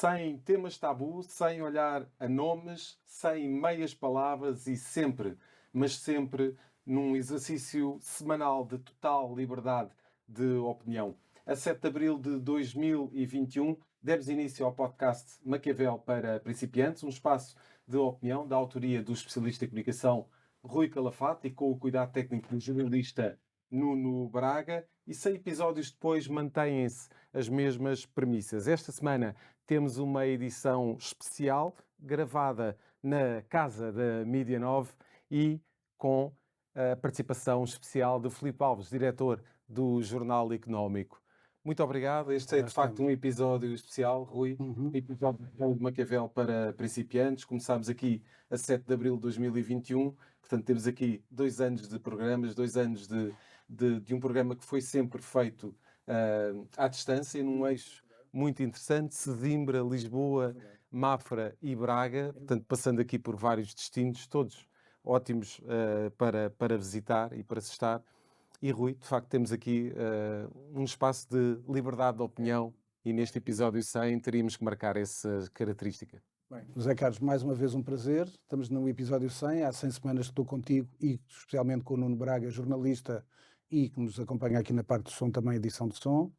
sem temas tabu, sem olhar a nomes, sem meias palavras e sempre, mas sempre num exercício semanal de total liberdade de opinião. A 7 de abril de 2021, demos início ao podcast Maquiavel para Principiantes, um espaço de opinião da autoria do especialista em comunicação Rui Calafate e com o cuidado técnico do jornalista Nuno Braga, e 100 episódios depois mantêm-se as mesmas premissas. Esta semana temos uma edição especial gravada na casa da Mídia 9 e com a participação especial de Filipe Alves, diretor do Jornal Económico. Muito obrigado. Este é, de facto, um episódio especial, Rui. Episódio de Maquiavel para Principiantes. Começámos aqui a 7 de abril de 2021. Portanto, temos aqui 2 anos de programas, 2 anos de um programa que foi sempre feito à distância, num eixo muito interessante: Sesimbra, Lisboa, Mafra e Braga. Portanto, passando aqui por vários destinos, todos ótimos para visitar e para se estar. E Rui, de facto, temos aqui um espaço de liberdade de opinião e neste episódio 100 teríamos que marcar essa característica. Bem, José Carlos, mais uma vez um prazer. Estamos no episódio 100. Há 100 semanas que estou contigo e especialmente com o Nuno Braga, jornalista e que nos acompanha aqui na parte do som, também edição de som.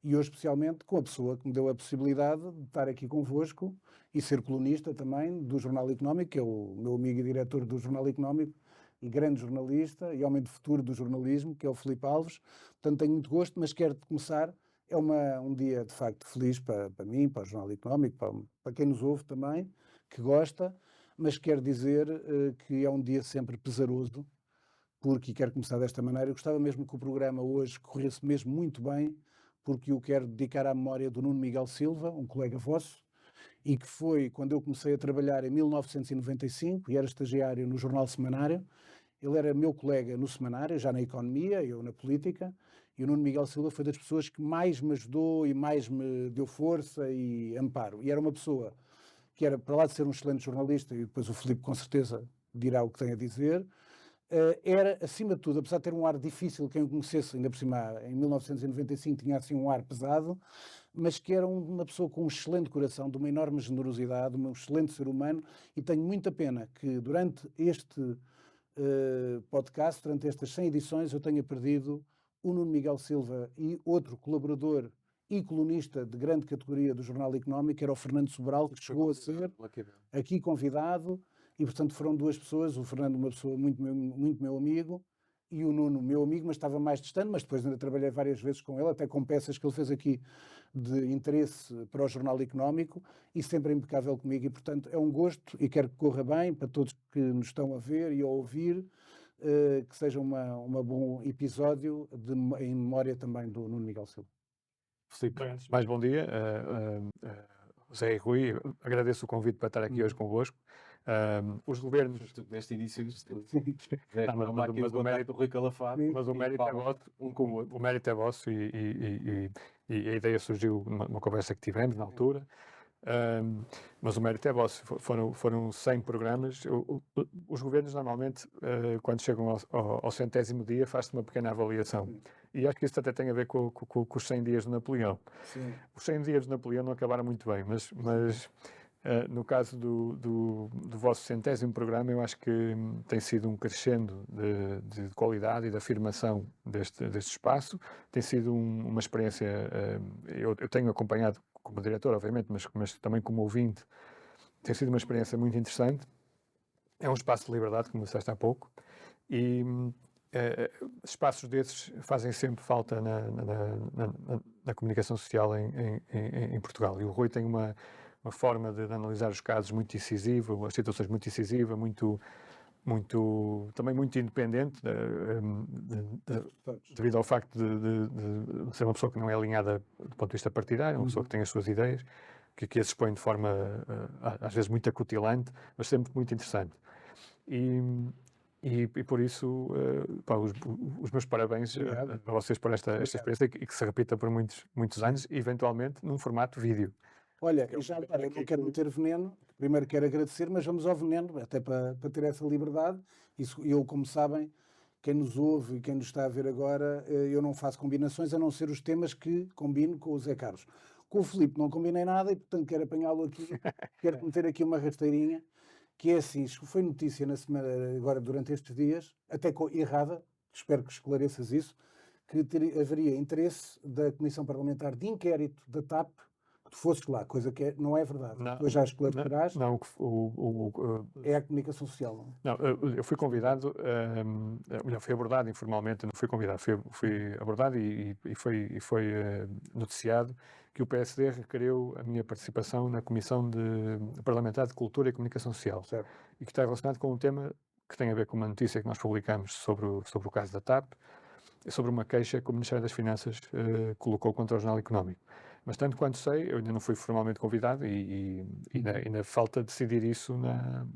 E hoje especialmente com a pessoa que me deu a possibilidade de estar aqui convosco e ser colunista também do Jornal Económico, que é o meu amigo e diretor do Jornal Económico e grande jornalista e homem de futuro do jornalismo, que é o Filipe Alves. Portanto, tenho muito gosto, mas quero começar. É um dia, de facto, feliz para mim, para o Jornal Económico, para quem nos ouve também, que gosta, mas quero dizer que é um dia sempre pesaroso, porque, e quero começar desta maneira, eu gostava mesmo que o programa hoje corresse mesmo muito bem, porque eu quero dedicar à memória do Nuno Miguel Silva, um colega vosso, e que foi quando eu comecei a trabalhar em 1995 e era estagiário no Jornal Semanário. Ele era meu colega no Semanário, já na economia, eu na política, e o Nuno Miguel Silva foi das pessoas que mais me ajudou e mais me deu força e amparo. E era uma pessoa que era, para lá de ser um excelente jornalista, e depois o Filipe com certeza dirá o que tem a dizer, era, acima de tudo, apesar de ter um ar difícil, quem o conhecesse, ainda por cima, em 1995 tinha assim um ar pesado, mas que era uma pessoa com um excelente coração, de uma enorme generosidade, um excelente ser humano, e tenho muita pena que durante este podcast, durante estas 100 edições, eu tenha perdido o Nuno Miguel Silva e outro colaborador e colunista de grande categoria do Jornal Económico, que era o Fernando Sobral, que chegou a ser aqui convidado, e portanto foram 2 pessoas, o Fernando uma pessoa muito meu amigo, e o Nuno meu amigo, mas estava mais distante, mas depois ainda trabalhei várias vezes com ele, até com peças que ele fez aqui de interesse para o Jornal Económico, e sempre impecável comigo, e portanto é um gosto e quero que corra bem para todos que nos estão a ver e a ouvir, que seja um bom episódio em memória também do Nuno Miguel Silva. Filipe, mais bom dia, José e Rui, agradeço o convite para estar aqui hoje convosco. Os governos... Neste início... mas o mérito do Rui Calafate... Mas o mérito é vosso, o mérito é vosso e a ideia surgiu numa conversa que tivemos na altura. Mas o mérito é vosso. Foram 100 programas. Os governos normalmente, quando chegam ao 100º dia, faz-se uma pequena avaliação. E acho que isso até tem a ver com os 100 dias de Napoleão. Sim. Os 100 dias de Napoleão não acabaram muito bem, mas no caso do vosso 100º programa, eu acho que tem sido um crescendo de qualidade e de afirmação deste espaço. Tem sido uma experiência, eu tenho acompanhado como diretor, obviamente, mas também como ouvinte, tem sido uma experiência muito interessante. É um espaço de liberdade, como disseste há pouco, e espaços desses fazem sempre falta na comunicação social em Portugal. E o Rui tem uma forma de analisar os casos muito decisiva, as situações muito decisiva, também muito independente, devido ao facto de ser uma pessoa que não é alinhada do ponto de vista partidário, uma pessoa que tem as suas ideias, que as expõe de forma às vezes muito acutilante, mas sempre muito interessante. E por isso, os meus parabéns a vocês por esta experiência e que se repita por muitos anos, eventualmente num formato vídeo. Olha, já eu não quero meter veneno, primeiro quero agradecer, mas vamos ao veneno, até para ter essa liberdade. Eu, como sabem, quem nos ouve e quem nos está a ver agora, eu não faço combinações, a não ser os temas que combino com o Zé Carlos. Com o Filipe não combinei nada e, portanto, quero apanhá-lo aqui, quero meter aqui uma rasteirinha, que é assim, isto foi notícia na semana, agora durante estes dias, até errada, espero que esclareças isso, que haveria interesse da Comissão Parlamentar de Inquérito da TAP que tu fosses lá, coisa que não é verdade. Tu já esclarecerás. Não, é a comunicação social, não é? Não, eu fui convidado, fui abordado informalmente, não fui convidado, fui abordado e foi noticiado que o PSD requeriu a minha participação na Comissão Parlamentar de Cultura e Comunicação Social. Certo. E que está relacionado com um tema que tem a ver com uma notícia que nós publicamos sobre o caso da TAP, sobre uma queixa que o Ministério das Finanças colocou contra o Jornal Económico. Mas tanto quanto sei, eu ainda não fui formalmente convidado e ainda falta decidir isso na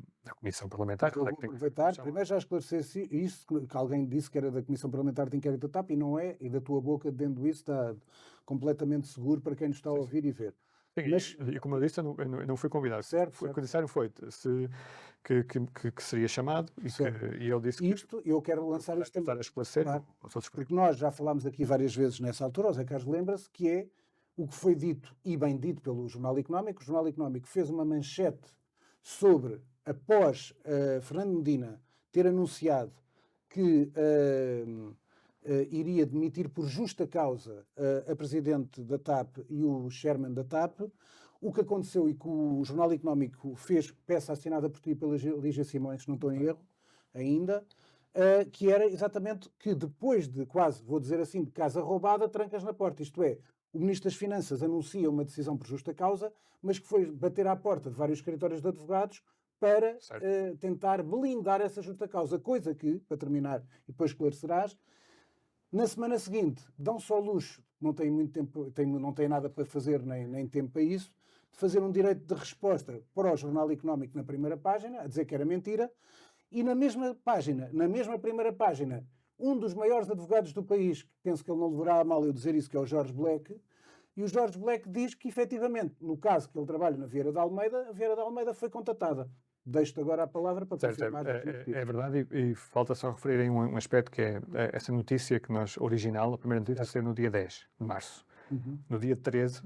Comissão Parlamentar. Eu vou aproveitar, primeiro já esclarecesse isso, que alguém disse que era da Comissão Parlamentar de Inquérito da TAP e não é, e da tua boca dizendo isso está completamente seguro para quem nos está a ouvir e ver. Sim, mas, e como eu disse, eu não fui convidado. Certo. O que disseram foi que seria chamado e ele disse isto, eu quero lançar isto também. A esclarecer, claro, porque nós já falámos aqui várias vezes nessa altura, o Zé Carlos lembra-se, que é o que foi dito e bem dito pelo Jornal Económico. O Jornal Económico fez uma manchete sobre, após Fernando Medina ter anunciado que iria demitir por justa causa a presidente da TAP e o chairman da TAP, o que aconteceu e que o Jornal Económico fez, peça assinada por ti e pela Lígia Simões, se não estou em erro, ainda, que era exatamente que depois de quase, vou dizer assim, de casa roubada, trancas na porta. Isto é, o Ministro das Finanças anuncia uma decisão por justa causa, mas que foi bater à porta de vários escritórios de advogados para tentar blindar essa justa causa. Coisa que, para terminar, e depois esclarecerás, na semana seguinte, dão só luxo, não têm muito tempo, não têm nada para fazer, nem tempo para isso, de fazer um direito de resposta para o Jornal Económico na primeira página, a dizer que era mentira, e na mesma página, na mesma primeira página, um dos maiores advogados do país, que penso que ele não levará a mal eu dizer isso, que é o Jorge Black, e o Jorge Black diz que, efetivamente, no caso que ele trabalha na Vieira de Almeida, a Vieira de Almeida foi contatada. Deixo-te agora a palavra para confirmar. É verdade, e falta só referir aí um aspecto que é essa notícia que nós, original, a primeira notícia saiu no dia 10 de março. No dia 13,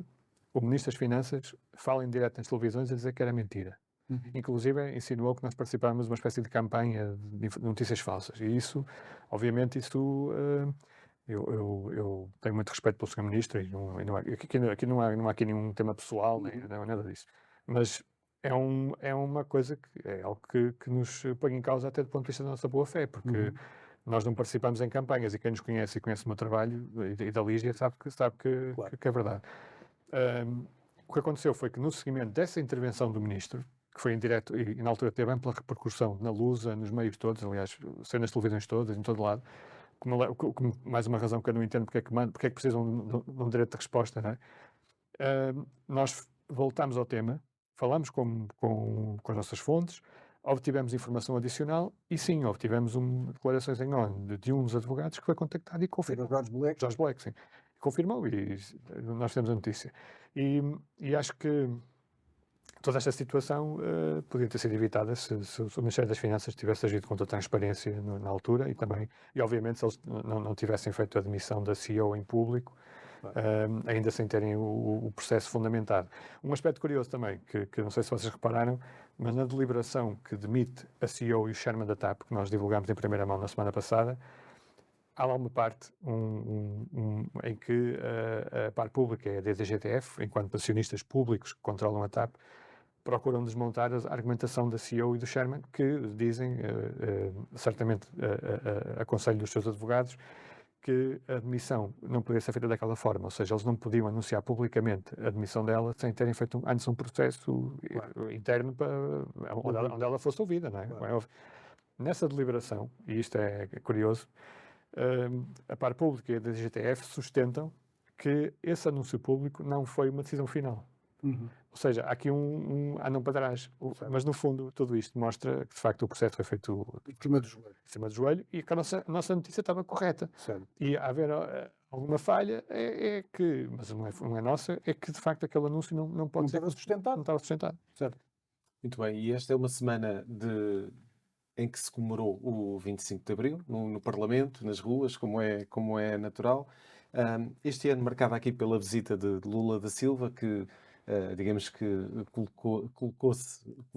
o Ministro das Finanças fala em direto nas televisões a dizer que era mentira. Inclusive, insinuou que nós participávamos de uma espécie de campanha de notícias falsas. E isso, obviamente, eu tenho muito respeito pelo Sr. Ministro e aqui não há aqui nenhum tema pessoal, nem nada disso. Mas é uma coisa que é algo que nos põe em causa até do ponto de vista da nossa boa-fé, porque nós não participamos em campanhas e quem nos conhece e conhece o meu trabalho e da Lígia sabe que é verdade. O que aconteceu foi que no seguimento dessa intervenção do Ministro, que foi em direto e na altura teve ampla repercussão na Lusa, nos meios todos, aliás, saiu nas televisões todas, em todo lado, mais uma razão que eu não entendo porque é que precisam de um direito de resposta, não é? Nós voltámos ao tema, falamos com as nossas fontes, obtivemos informação adicional e sim, obtivemos declarações em ONU de um dos advogados que foi contactado e confirmou. Jorge Black, sim. Confirmou e nós temos a notícia. E acho que toda esta situação podia ter sido evitada se o Ministério das Finanças tivesse agido com toda a transparência na altura e obviamente se eles não tivessem feito a demissão da CEO em público, ainda sem terem o processo fundamentado. Um aspecto curioso também, que não sei se vocês repararam, mas na deliberação que demite a CEO e o chairman da TAP, que nós divulgámos em primeira mão na semana passada, há lá uma parte em que a parte pública é a DGTF, enquanto acionistas públicos que controlam a TAP, procuram desmontar a argumentação da CEO e do chairman, que dizem, certamente a conselho dos seus advogados, que a demissão não podia ser feita daquela forma, ou seja, eles não podiam anunciar publicamente a demissão dela sem terem feito antes um processo interno onde ela fosse ouvida, não é? Claro. Nessa deliberação, e isto é curioso, a parte pública e a DGTF sustentam que esse anúncio público não foi uma decisão final. Ou seja, há aqui andam para trás. Mas, no fundo, tudo isto mostra que, de facto, o processo foi feito em cima do joelho e que a nossa notícia estava correta. Certo. E a haver alguma falha, mas não é nossa, é que, de facto, aquele anúncio não pode ser sustentado. Não estava sustentado. Certo. Muito bem. E esta é uma semana em que se comemorou o 25 de Abril, no Parlamento, nas ruas, como é natural. Este ano marcado aqui pela visita de Lula da Silva, que digamos que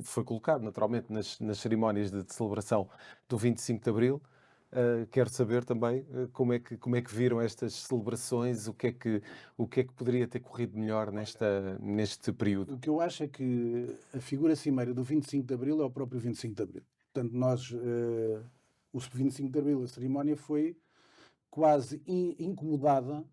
foi colocado naturalmente nas cerimónias de celebração do 25 de Abril. Quero saber também como é que viram estas celebrações, o que é que poderia ter corrido melhor neste período. O que eu acho é que a figura cimeira do 25 de Abril é o próprio 25 de Abril. Portanto, o 25 de Abril, a cerimónia foi quase incomodada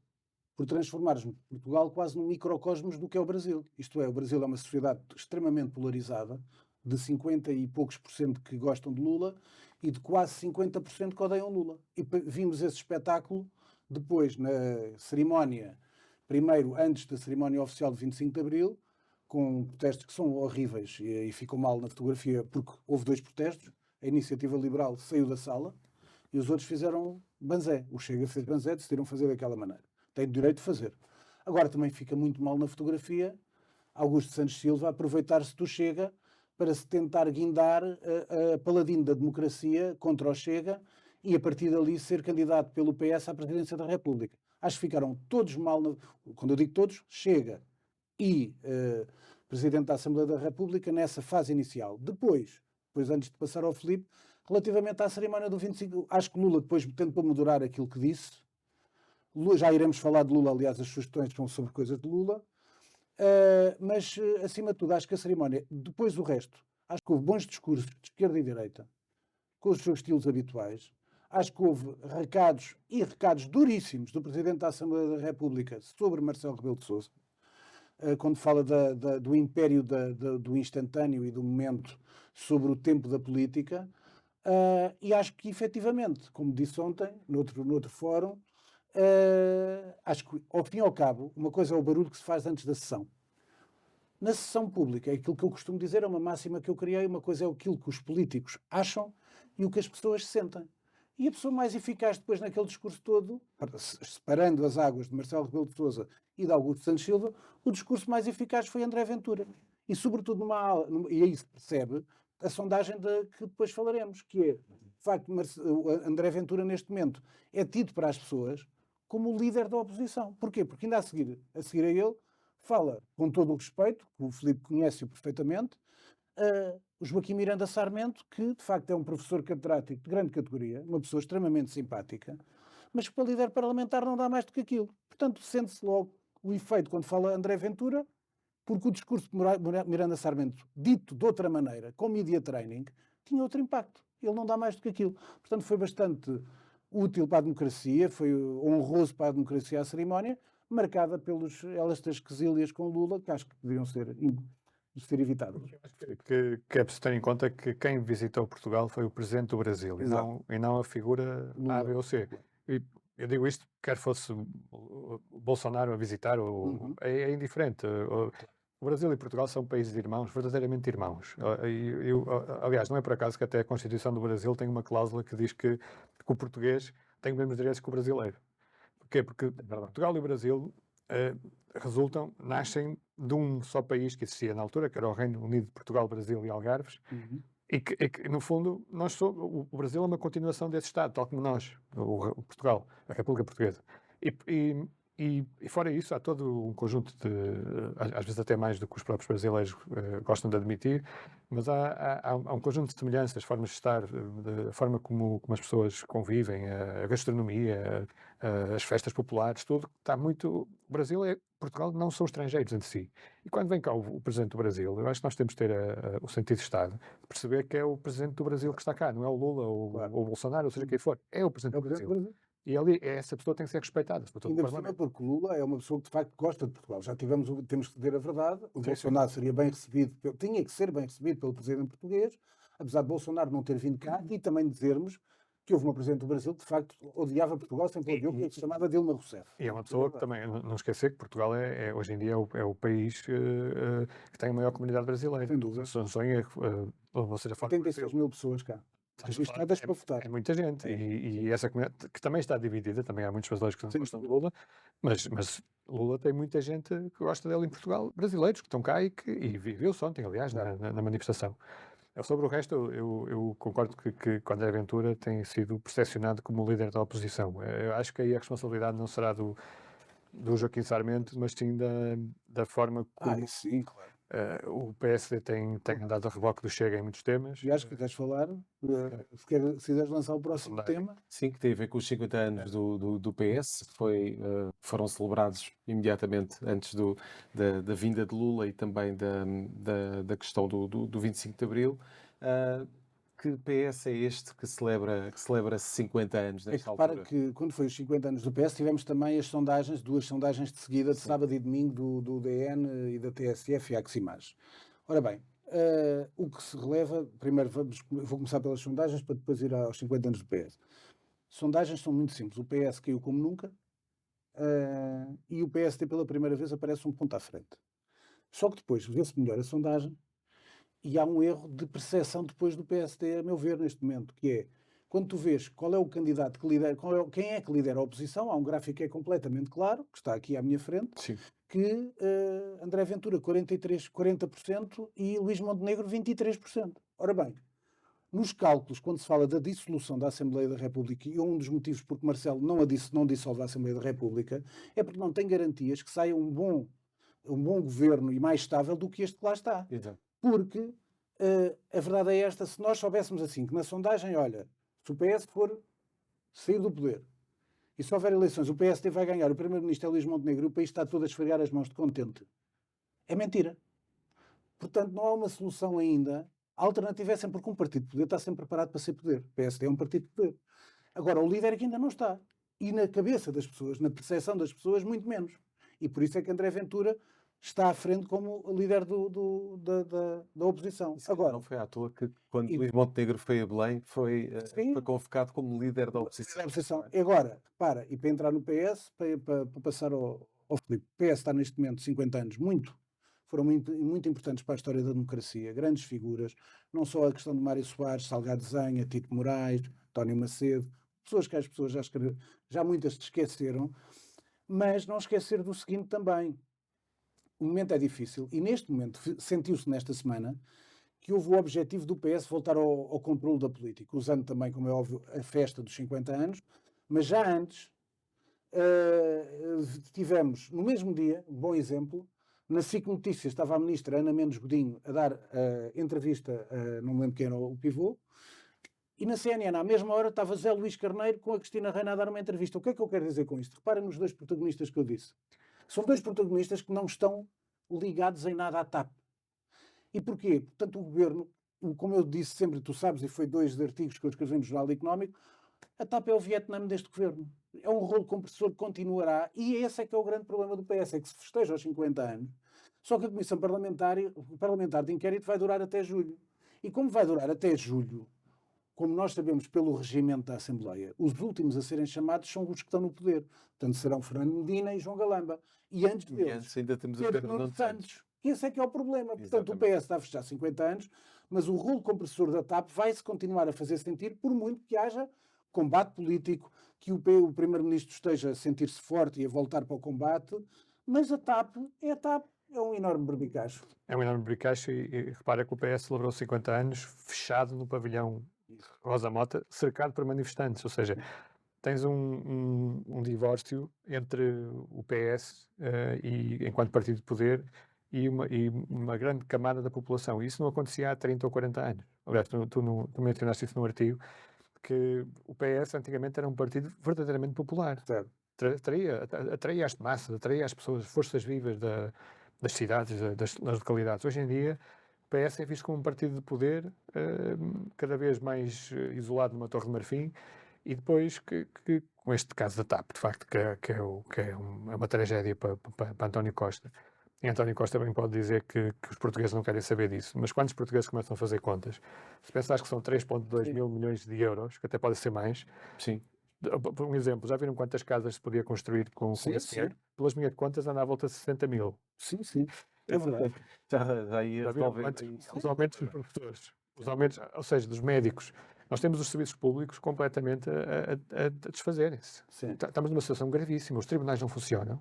por transformarmos Portugal quase num microcosmos do que é o Brasil. Isto é, o Brasil é uma sociedade extremamente polarizada, de 50 e poucos por cento que gostam de Lula e de quase 50% que odeiam Lula. E vimos esse espetáculo depois na cerimónia, primeiro antes da cerimónia oficial de 25 de Abril, com protestos que são horríveis e ficam mal na fotografia porque houve 2 protestos. A Iniciativa Liberal saiu da sala e os outros fizeram banzé. O Chega fez banzé, decidiram fazer daquela maneira. Tem direito de fazer. Agora também fica muito mal na fotografia Augusto Santos Silva aproveitar-se do Chega para se tentar guindar a paladino da democracia contra o Chega e a partir dali ser candidato pelo PS à presidência da República. Acho que ficaram todos mal, quando eu digo todos, Chega e Presidente da Assembleia da República nessa fase inicial. Depois antes de passar ao Filipe, relativamente à cerimónia do 25, acho que Lula depois tentou moderar aquilo que disse. Já iremos falar de Lula, aliás, as sugestões são sobre coisas de Lula. Mas, acima de tudo, acho que a cerimónia, depois do resto, acho que houve bons discursos de esquerda e direita, com os seus estilos habituais. Acho que houve recados duríssimos do Presidente da Assembleia da República sobre Marcelo Rebelo de Sousa, quando fala do império do instantâneo e do momento sobre o tempo da política. E acho que, efetivamente, como disse ontem, noutro fórum, acho que, ao fim e ao cabo, uma coisa é o barulho que se faz antes da sessão. Na sessão pública, é aquilo que eu costumo dizer, é uma máxima que eu criei, uma coisa é aquilo que os políticos acham e o que as pessoas sentem. E a pessoa mais eficaz depois naquele discurso todo, separando as águas de Marcelo Rebelo de Sousa e de Augusto Santos Silva, o discurso mais eficaz foi André Ventura. E sobretudo e aí se percebe a sondagem que depois falaremos, que é, de facto, André Ventura neste momento é tido para as pessoas como o líder da oposição. Porquê? Porque ainda a seguir a ele, fala com todo o respeito, que o Filipe conhece-o perfeitamente, o Joaquim Miranda Sarmento, que de facto é um professor catedrático de grande categoria, uma pessoa extremamente simpática, mas que para líder parlamentar não dá mais do que aquilo. Portanto, sente-se logo o efeito quando fala André Ventura, porque o discurso de Miranda Sarmento, dito de outra maneira, com media training, tinha outro impacto. Ele não dá mais do que aquilo. Portanto, foi bastante útil para a democracia, foi honroso para a democracia a cerimónia, marcada pelas quesílias com Lula, que acho que deviam ser evitadas. Que é preciso ter em conta que quem visitou Portugal foi o Presidente do Brasil e não a figura A, B ou C. E eu digo isto, quer fosse o Bolsonaro a visitar, é indiferente. O Brasil e Portugal são países irmãos, verdadeiramente irmãos. Aliás, não é por acaso que até a Constituição do Brasil tem uma cláusula que diz que o português tem os mesmos direitos que o brasileiro. Porquê? Porque Portugal e o Brasil nascem de um só país que existia na altura, que era o Reino Unido de Portugal, Brasil e Algarves, e que, no fundo, o Brasil é uma continuação desse Estado, tal como nós, o Portugal, a República Portuguesa. E fora isso, há todo um conjunto às vezes até mais do que os próprios brasileiros gostam de admitir, mas há um conjunto de semelhanças, formas de estar, a forma como as pessoas convivem, a gastronomia, as festas populares, tudo está muito... Brasil e Portugal não são estrangeiros entre si. E quando vem cá o Presidente do Brasil, eu acho que nós temos de ter o sentido de Estado, de perceber que é o Presidente do Brasil que está cá, não é o Lula ou o Bolsonaro, ou seja quem for, é o Presidente do Brasil. E ali, essa pessoa tem que ser respeitada. Ainda por cima, porque Lula é uma pessoa que de facto gosta de Portugal. Temos que dizer a verdade. O Bolsonaro seria bem recebido, tinha que ser bem recebido pelo presidente português, apesar de Bolsonaro não ter vindo cá, e também dizermos que houve uma presidente do Brasil que de facto odiava Portugal, sempre odiou, que se chamava Dilma Rousseff. E é uma pessoa que também, não esquecer que Portugal hoje em dia é o país que tem a maior comunidade brasileira. Sem dúvida. Ou seja, 86 mil pessoas cá. Registradas para votar. É muita gente. E essa comunidade que também está dividida, também há muitos brasileiros que não gostam de Lula, mas Lula tem muita gente que gosta dele em Portugal, brasileiros que estão cá e viu-se ontem, aliás, na manifestação. Sobre o resto, eu concordo que o André Ventura tem sido percepcionado como líder da oposição. Eu acho que aí a responsabilidade não será do Joaquim Sarmento, mas sim da forma como Isso sim, claro. o PSD tem andado a reboque do Chega em muitos temas. E acho que queres falar, se quiseres lançar o próximo Sondagem. tema. Sim, que tem a ver com os 50 anos do PS, que foram celebrados imediatamente antes da vinda de Lula e também da questão do 25 de Abril. Que PS é este que celebra 50 anos É que nesta repara altura? que quando foi os 50 anos do PS, tivemos também as sondagens, 2 sondagens de seguida, de Sim. sábado e domingo, do DN e da TSF e Aximage. Ora bem, o que se releva, primeiro vou começar pelas sondagens para depois ir aos 50 anos do PS. Sondagens são muito simples. O PS caiu como nunca e o PSD pela primeira vez aparece um ponto à frente. Só que depois vê-se melhor a sondagem e há um erro de percepção depois do PSD, a meu ver, neste momento, que é, quando tu vês qual é o candidato que lidera, quem é que lidera a oposição, há um gráfico que é completamente claro, que está aqui à minha frente, Sim. que André Ventura 40% e Luís Montenegro 23%. Ora bem, nos cálculos, quando se fala da dissolução da Assembleia da República, e um dos motivos porque Marcelo não dissolve a Assembleia da República, é porque não tem garantias que saia um bom governo e mais estável do que este que lá está. Exato. Porque a verdade é esta, se nós soubéssemos assim, que na sondagem, olha, se o PS for sair do poder e se houver eleições, o PSD vai ganhar, o primeiro-ministro é Luís Montenegro e o país está todo a esfregar as mãos de contente. É mentira. Portanto, não há uma solução ainda. A alternativa é sempre porque um partido de poder está sempre preparado para ser poder. O PSD é um partido de poder. Agora, o líder é que ainda não está. E na cabeça das pessoas, na percepção das pessoas, muito menos. E por isso é que André Ventura está à frente como líder da oposição. Agora, não foi à toa que quando Luís Montenegro foi a Belém, foi convocado como líder da oposição. E agora, repara, e para entrar no PS, para passar ao Filipe, o PS está neste momento 50 anos, foram muito importantes para a história da democracia, grandes figuras, não só a questão de Mário Soares, Salgado Zenha, Tito Moraes, António Macedo, pessoas que as pessoas já muitas se esqueceram, mas não esquecer do seguinte também. O momento é difícil e neste momento sentiu-se nesta semana que houve o objetivo do PS voltar ao controle da política, usando também, como é óbvio, a festa dos 50 anos, mas já antes tivemos, no mesmo dia, um bom exemplo, na SIC Notícias estava a ministra Ana Mendes Godinho a dar entrevista, não me lembro quem era o pivô, e na CNN, à mesma hora, estava Zé Luís Carneiro com a Cristina Reina a dar uma entrevista. O que é que eu quero dizer com isto? Reparem nos dois protagonistas que eu disse. São dois protagonistas que não estão ligados em nada à TAP. E porquê? Portanto, o governo, como eu disse sempre, tu sabes, e foi 2 artigos que eu escrevi no Jornal Económico, a TAP é o Vietnã deste governo. É um rolo compressor que continuará, e esse é que é o grande problema do PS, é que se festeja aos 50 anos, só que a Comissão Parlamentar de Inquérito vai durar até julho. E como vai durar até julho, como nós sabemos pelo regimento da Assembleia, os últimos a serem chamados são os que estão no poder. Portanto, serão Fernando Medina e João Galamba. E antes deles, ainda temos o Pedro Fernando Nuno Santos. Esse é que é o problema. Portanto, Exatamente. o PS está a fechar 50 anos, mas o rolo compressor da TAP vai-se continuar a fazer sentir, por muito que haja combate político, que o Primeiro-Ministro esteja a sentir-se forte e a voltar para o combate, mas a TAP, é um enorme berbicacho. É um enorme berbicacho e repara que o PS celebrou 50 anos fechado no pavilhão Rosa Mota, cercado por manifestantes, ou seja, tens um divórcio entre o PS e, enquanto partido de poder e uma grande camada da população. E isso não acontecia há 30 ou 40 anos. Aliás, tu mencionaste isso no artigo, que o PS antigamente era um partido verdadeiramente popular. Certo. Atraía as massas, atraía as pessoas, as forças vivas das cidades, das localidades. Hoje em dia, o PS é visto como um partido de poder cada vez mais isolado numa Torre de Marfim e depois com este caso da TAP, de facto, que é uma tragédia para António Costa. E António Costa bem pode dizer que os portugueses não querem saber disso, mas quando os portugueses começam a fazer contas, se pensares que são 3,2 mil milhões de euros, que até pode ser mais, sim. Por um exemplo, já viram quantas casas se podia construir com esse dinheiro? Pelas minhas contas, anda à volta de 60 mil. Sim. É verdade. Já ia resolver. Os aumentos dos professores, os aumentos, ou seja, dos médicos. Nós temos os serviços públicos completamente a desfazerem-se. Estamos numa situação gravíssima. Os tribunais não funcionam.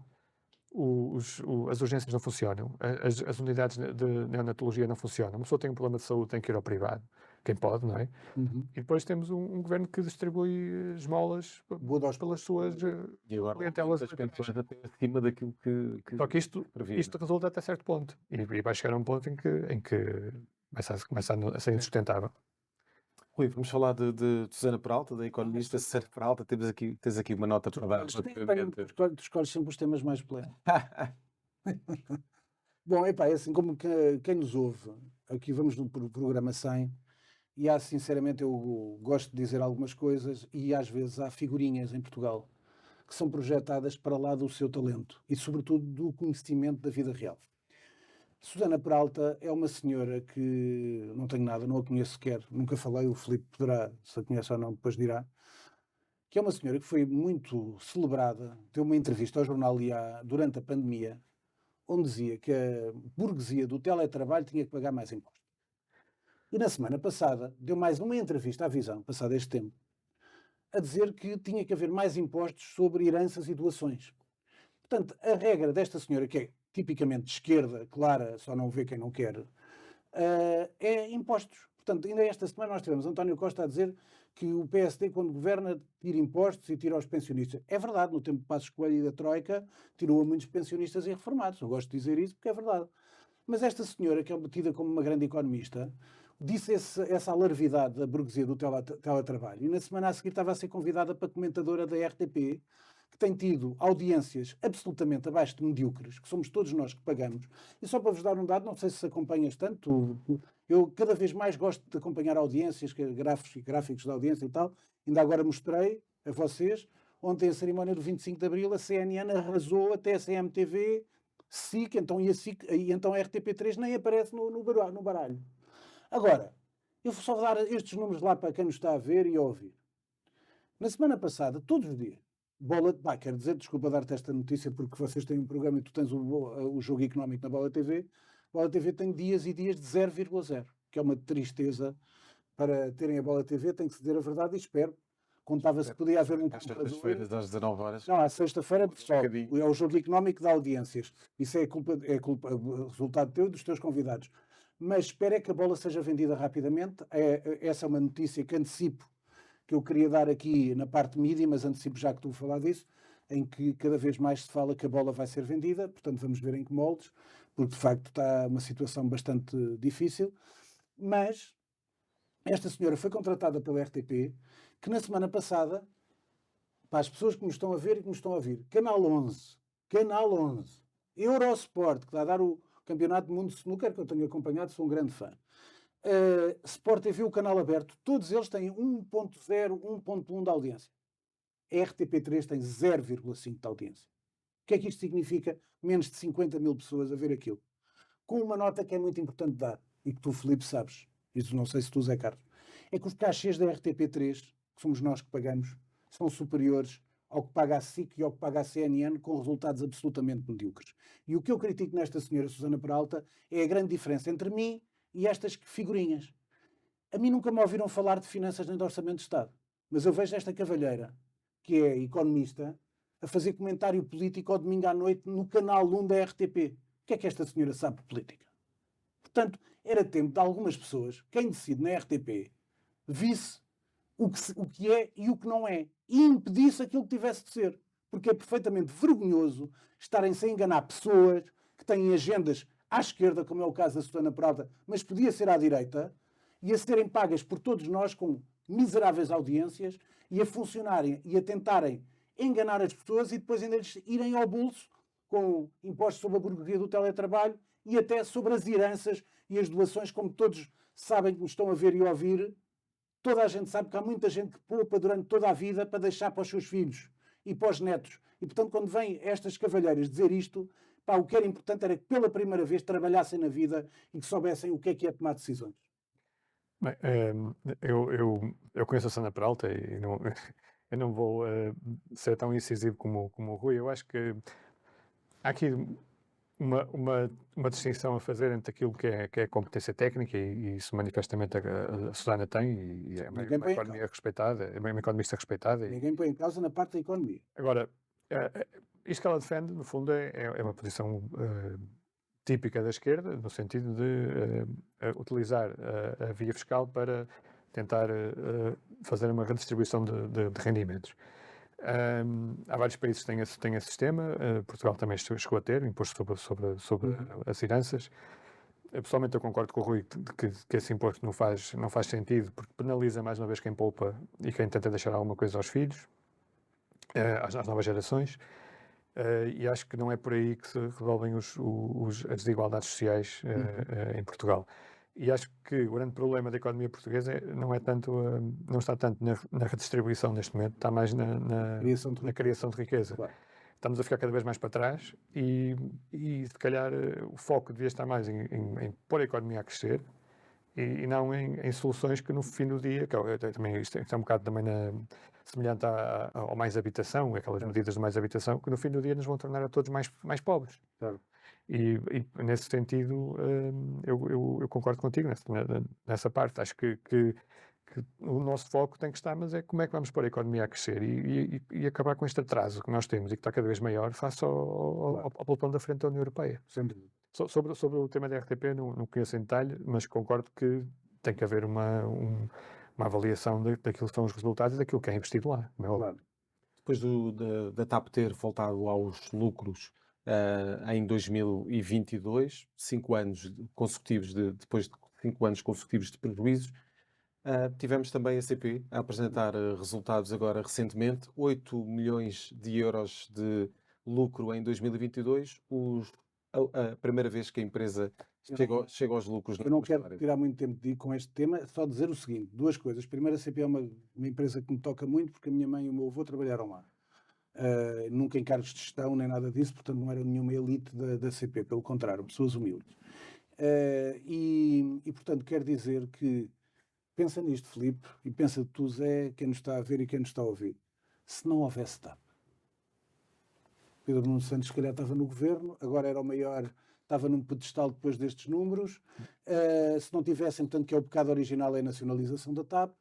as urgências não funcionam, as unidades de neonatologia não funcionam. Uma pessoa tem um problema de saúde, tem que ir ao privado, quem pode, não é? Uhum. E depois temos um governo que distribui esmolas Boa dose. pelas suas E agora clientelas as eleitorais. pensões até acima daquilo que Só que isto previa. resulta até certo ponto. E vai chegar a um ponto em que começa a ser insustentável. Rui, vamos falar de Susana Peralta, da economista Susana Peralta. Tens aqui uma nota para dar relativamente. Tu escolhes sempre os temas mais polémicos. Bom, epá, é assim, como quem nos ouve, aqui vamos no programa 100, e há, sinceramente, eu gosto de dizer algumas coisas, e às vezes há figurinhas em Portugal que são projetadas para lá do seu talento, e sobretudo do conhecimento da vida real. Susana Peralta é uma senhora que não tenho nada, não a conheço sequer, nunca falei, o Filipe poderá, se a conhece ou não, depois dirá, que é uma senhora que foi muito celebrada, deu uma entrevista ao jornal IA durante a pandemia, onde dizia que a burguesia do teletrabalho tinha que pagar mais impostos. E na semana passada deu mais uma entrevista à Visão, passado este tempo, a dizer que tinha que haver mais impostos sobre heranças e doações. Portanto, a regra desta senhora, que é tipicamente de esquerda, clara, só não vê quem não quer, é impostos. Portanto, ainda esta semana nós tivemos António Costa a dizer que o PSD, quando governa, tira impostos e tira aos pensionistas. É verdade, no tempo de Passos Coelho e da Troika, tirou a muitos pensionistas e reformados. Eu gosto de dizer isso porque é verdade. Mas esta senhora, que é tida como uma grande economista, disse essa alarvidade da burguesia do teletrabalho. E na semana a seguir estava a ser convidada para comentadora da RTP, que tem tido audiências absolutamente abaixo de medíocres, que somos todos nós que pagamos. E só para vos dar um dado, não sei se acompanhas tanto, eu cada vez mais gosto de acompanhar audiências, gráficos de audiência e tal. Ainda agora mostrei a vocês, ontem a cerimónia do 25 de Abril, a CNN arrasou até a CMTV, SIC, então, e então a RTP3 nem aparece no baralho. Agora, eu vou só dar estes números lá para quem nos está a ver e a ouvir. Na semana passada, todos os dias, quero dizer, desculpa dar-te esta notícia porque vocês têm um programa e tu tens o jogo económico na Bola TV. Bola TV tem dias e dias de 0,0, que é uma tristeza. Para terem a Bola TV, tem que se dizer a verdade e espero. Contava-se que podia haver um Às sextas-feiras, às 19 horas. Não, à sexta-feira só. bocadinho. É o jogo económico de audiências. Isso é resultado teu e dos teus convidados. Mas espero é que a bola seja vendida rapidamente. Essa é uma notícia que antecipo, que eu queria dar aqui na parte mídia, mas antecipo já que tu falar disso, em que cada vez mais se fala que a bola vai ser vendida, portanto vamos ver em que moldes, porque de facto está uma situação bastante difícil. Mas esta senhora foi contratada pela RTP, que na semana passada, para as pessoas que nos estão a ver e que nos estão a ouvir, Canal 11, Eurosport, que está a dar o Campeonato do Mundo de Snooker, que eu tenho acompanhado, sou um grande fã. Sport TV, o canal aberto, todos eles têm 1.0, 1.1 de audiência. A RTP3 tem 0,5 de audiência. O que é que isto significa? Menos de 50 mil pessoas a ver aquilo. Com uma nota que é muito importante dar, e que tu, Filipe, sabes, isso não sei se tu, Zé Carlos, é que os cachês da RTP3, que somos nós que pagamos, são superiores ao que paga a SIC e ao que paga a CNN, com resultados absolutamente medíocres. E o que eu critico nesta senhora Susana Peralta é a grande diferença entre mim e estas figurinhas. A mim nunca me ouviram falar de finanças nem de orçamento de Estado. Mas eu vejo esta cavalheira, que é economista, a fazer comentário político ao domingo à noite no canal 1 da RTP. O que é que esta senhora sabe de política? Portanto, era tempo de algumas pessoas, quem decide na RTP, visse o que é e o que não é, e impedisse aquilo que tivesse de ser. Porque é perfeitamente vergonhoso estarem-se a enganar pessoas que têm agendas à esquerda, como é o caso da Susana Peralta, mas podia ser à direita, e a serem pagas por todos nós com miseráveis audiências, e a funcionarem e a tentarem enganar as pessoas e depois ainda lhes irem ao bolso com impostos sobre a burguesia do teletrabalho e até sobre as heranças e as doações, como todos sabem que nos estão a ver e a ouvir. Toda a gente sabe que há muita gente que poupa durante toda a vida para deixar para os seus filhos e para os netos. E, portanto, quando vêm estas cavalheiras dizer isto, o que era importante era que pela primeira vez trabalhassem na vida e que soubessem o que é tomar decisões. Bem, eu conheço a Susana Peralta e não, eu não vou ser tão incisivo como o Rui. Eu acho que há aqui uma distinção a fazer entre aquilo que é competência técnica, e isso manifestamente a Susana tem, e é uma economia respeitada, é uma economista respeitada. Ninguém põe em causa na parte da economia. Agora, isto que ela defende, no fundo, é uma posição típica da esquerda, no sentido de utilizar a via fiscal para tentar fazer uma redistribuição de rendimentos. Há vários países que têm esse sistema, Portugal também chegou a ter, imposto sobre as heranças. Pessoalmente eu concordo com o Rui que esse imposto não faz sentido, porque penaliza mais uma vez quem poupa e quem tenta deixar alguma coisa aos filhos, às novas gerações. E acho que não é por aí que se resolvem as desigualdades sociais em Portugal. E acho que o grande problema da economia portuguesa não está tanto na redistribuição neste momento, está mais na criação de riqueza. Claro. Estamos a ficar cada vez mais para trás e se calhar o foco devia estar mais em pôr a economia a crescer e não em soluções que no fim do dia, isto é um bocado também semelhante ao mais habitação, aquelas medidas de mais habitação, que no fim do dia nos vão tornar a todos mais pobres. Claro. E nesse sentido eu concordo contigo nessa parte. Acho que o nosso foco tem que estar, mas é como é que vamos pôr a economia a crescer e acabar com este atraso que nós temos e que está cada vez maior face ao pelotão da frente da União Europeia. Sempre. Sobre o tema da RTP, não conheço em detalhe, mas concordo que tem que haver uma avaliação daquilo que são os resultados e daquilo que é investido lá. Claro. Depois da TAP ter voltado aos lucros em 2022, 5 anos consecutivos depois de 5 anos consecutivos de prejuízos, tivemos também a CP a apresentar resultados agora recentemente, 8 milhões de euros de lucro em 2022, a primeira vez que a empresa chega aos lucros. Eu não quero tirar muito tempo com este tema, só dizer o seguinte, duas coisas. Primeiro, a CP é uma empresa que me toca muito, porque a minha mãe e o meu avô trabalharam lá. Nunca em cargos de gestão, nem nada disso, portanto não era nenhuma elite da CP, pelo contrário, pessoas humildes. E portanto, quero dizer que, pensa nisto, Filipe, e pensa tu, Zé, quem nos está a ver e quem nos está a ouvir. Se não houvesse TAP, Pedro Nuno Santos, se calhar, estava no governo, agora era o maior, estava num pedestal depois destes números. Se não tivessem, portanto, que é o pecado original, é a nacionalização da TAP,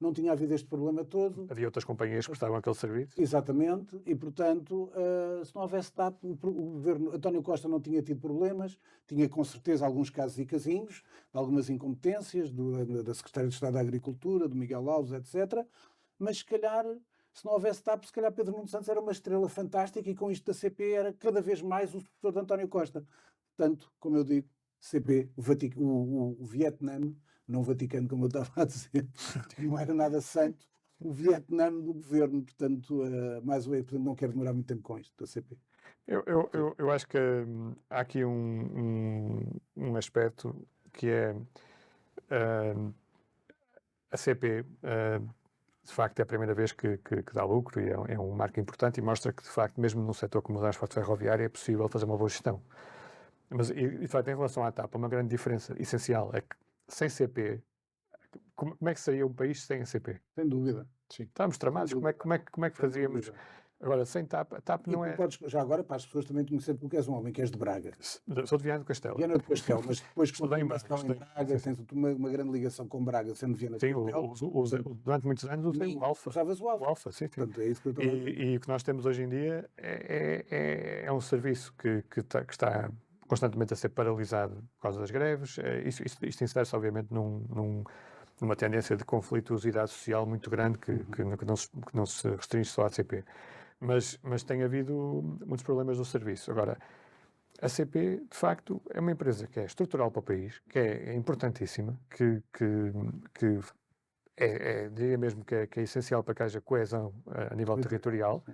não tinha havido este problema todo. Havia outras companhias que prestavam aquele serviço. Exatamente, e portanto, se não houvesse TAP, o governo António Costa não tinha tido problemas, tinha com certeza alguns casos e casinhos, algumas incompetências da Secretária de Estado da Agricultura, do Miguel Alves, etc. Mas se calhar, se não houvesse TAP, se calhar Pedro Nuno Santos era uma estrela fantástica e com isto da CP era cada vez mais o sucessor de António Costa. Portanto, como eu digo, CP, o Vietnã, não o Vaticano, como eu estava a dizer, não era nada santo, o Vietnã do governo, portanto, mais uma vez, portanto, não quero demorar muito tempo com isto, da CP. Eu acho que há aqui um aspecto que é a CP, de facto, é a primeira vez que dá lucro e é um marco importante e mostra que, de facto, mesmo num setor como o transporte ferroviário, é possível fazer uma boa gestão. Mas, de facto, em relação à TAP, uma grande diferença essencial é que sem CP, como é que seria um país sem a CP? Sem dúvida. Sim. Estamos tramados, como é que fazíamos? Agora, sem TAP, a TAP não é... Já agora, para as pessoas também conhecerem, porque és um homem que és de Braga. Sou de Viana do Castelo. Viana do Castelo, mas depois que estudei em Braga, tens uma grande ligação com Braga, sendo Viana do Castelo. Sim, durante muitos anos usei o Alfa. Usavas o Alfa. O Alfa, sim. Portanto, é isso que eu estou a dizer. E o que nós temos hoje em dia é um serviço que está constantemente a ser paralisado por causa das greves. Isto insere-se, obviamente, numa tendência de conflituosidade social muito grande que não se restringe só à CP. Mas tem havido muitos problemas no serviço. Agora, a CP, de facto, é uma empresa que é estrutural para o país, que é importantíssima, que diria mesmo que é essencial para que haja coesão a nível territorial.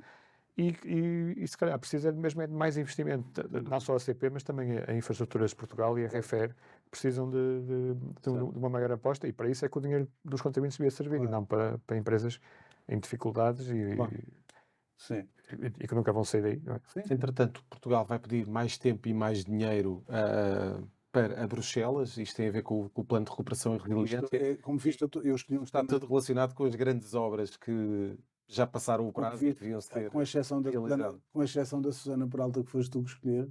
E se calhar precisa mesmo de mais investimento, não só a CP, mas também a Infraestruturas de Portugal e a Refer precisam de uma maior aposta, e para isso é que o dinheiro dos contribuintes devia servir, e não para empresas em dificuldades e que nunca vão sair daí. Não é? Entretanto, Portugal vai pedir mais tempo e mais dinheiro para Bruxelas. Isto tem a ver com o plano de recuperação e resiliência. Como visto, eu escolhi um Está tudo relacionado com as grandes obras que já passaram o prazo e deviam ser com exceção da Susana Peralta, que foste tu que escolher.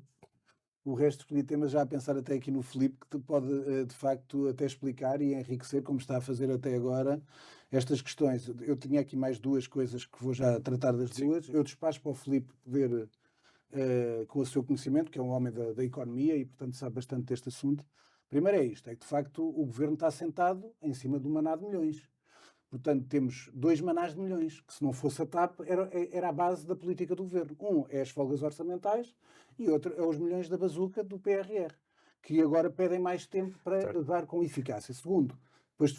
O resto escolhi temas já a pensar até aqui no Filipe, que te pode, de facto, até explicar e enriquecer, como está a fazer até agora, estas questões. Eu tinha aqui mais duas coisas que vou já tratar das duas. Eu despacho para o Filipe poder com o seu conhecimento, que é um homem da economia e, portanto, sabe bastante deste assunto. Primeiro é isto, é que, de facto, o governo está sentado em cima de um maná de milhões. Portanto, temos 2 manás de milhões, que se não fosse a TAP, era a base da política do governo. Um é as folgas orçamentais e outro é os milhões da bazuca do PRR, que agora pedem mais tempo para dar com eficácia. Segundo, depois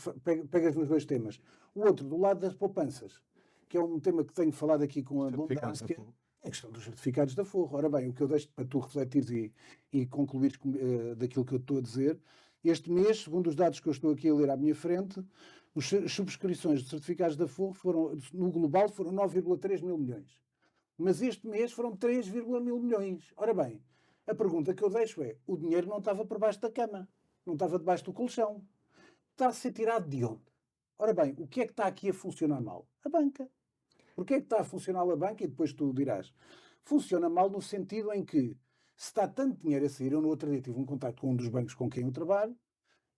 pegas nos 2 temas. O outro, do lado das poupanças, que é um tema que tenho falado aqui com abundância, é a questão dos certificados da Forro. Ora bem, o que eu deixo para tu refletires e concluires daquilo que eu estou a dizer, este mês, segundo os dados que eu estou aqui a ler à minha frente, as subscrições de certificados da Forro no global foram 9,3 mil milhões. Mas este mês foram 3,1 milhões. Ora bem, a pergunta que eu deixo é, o dinheiro não estava por baixo da cama, não estava debaixo do colchão. Está a ser tirado de onde? Ora bem, o que é que está aqui a funcionar mal? A banca. Porquê é que está a funcionar a banca? E depois tu dirás. Funciona mal no sentido em que, se está tanto dinheiro a sair, eu no outro dia tive um contacto com um dos bancos com quem eu trabalho,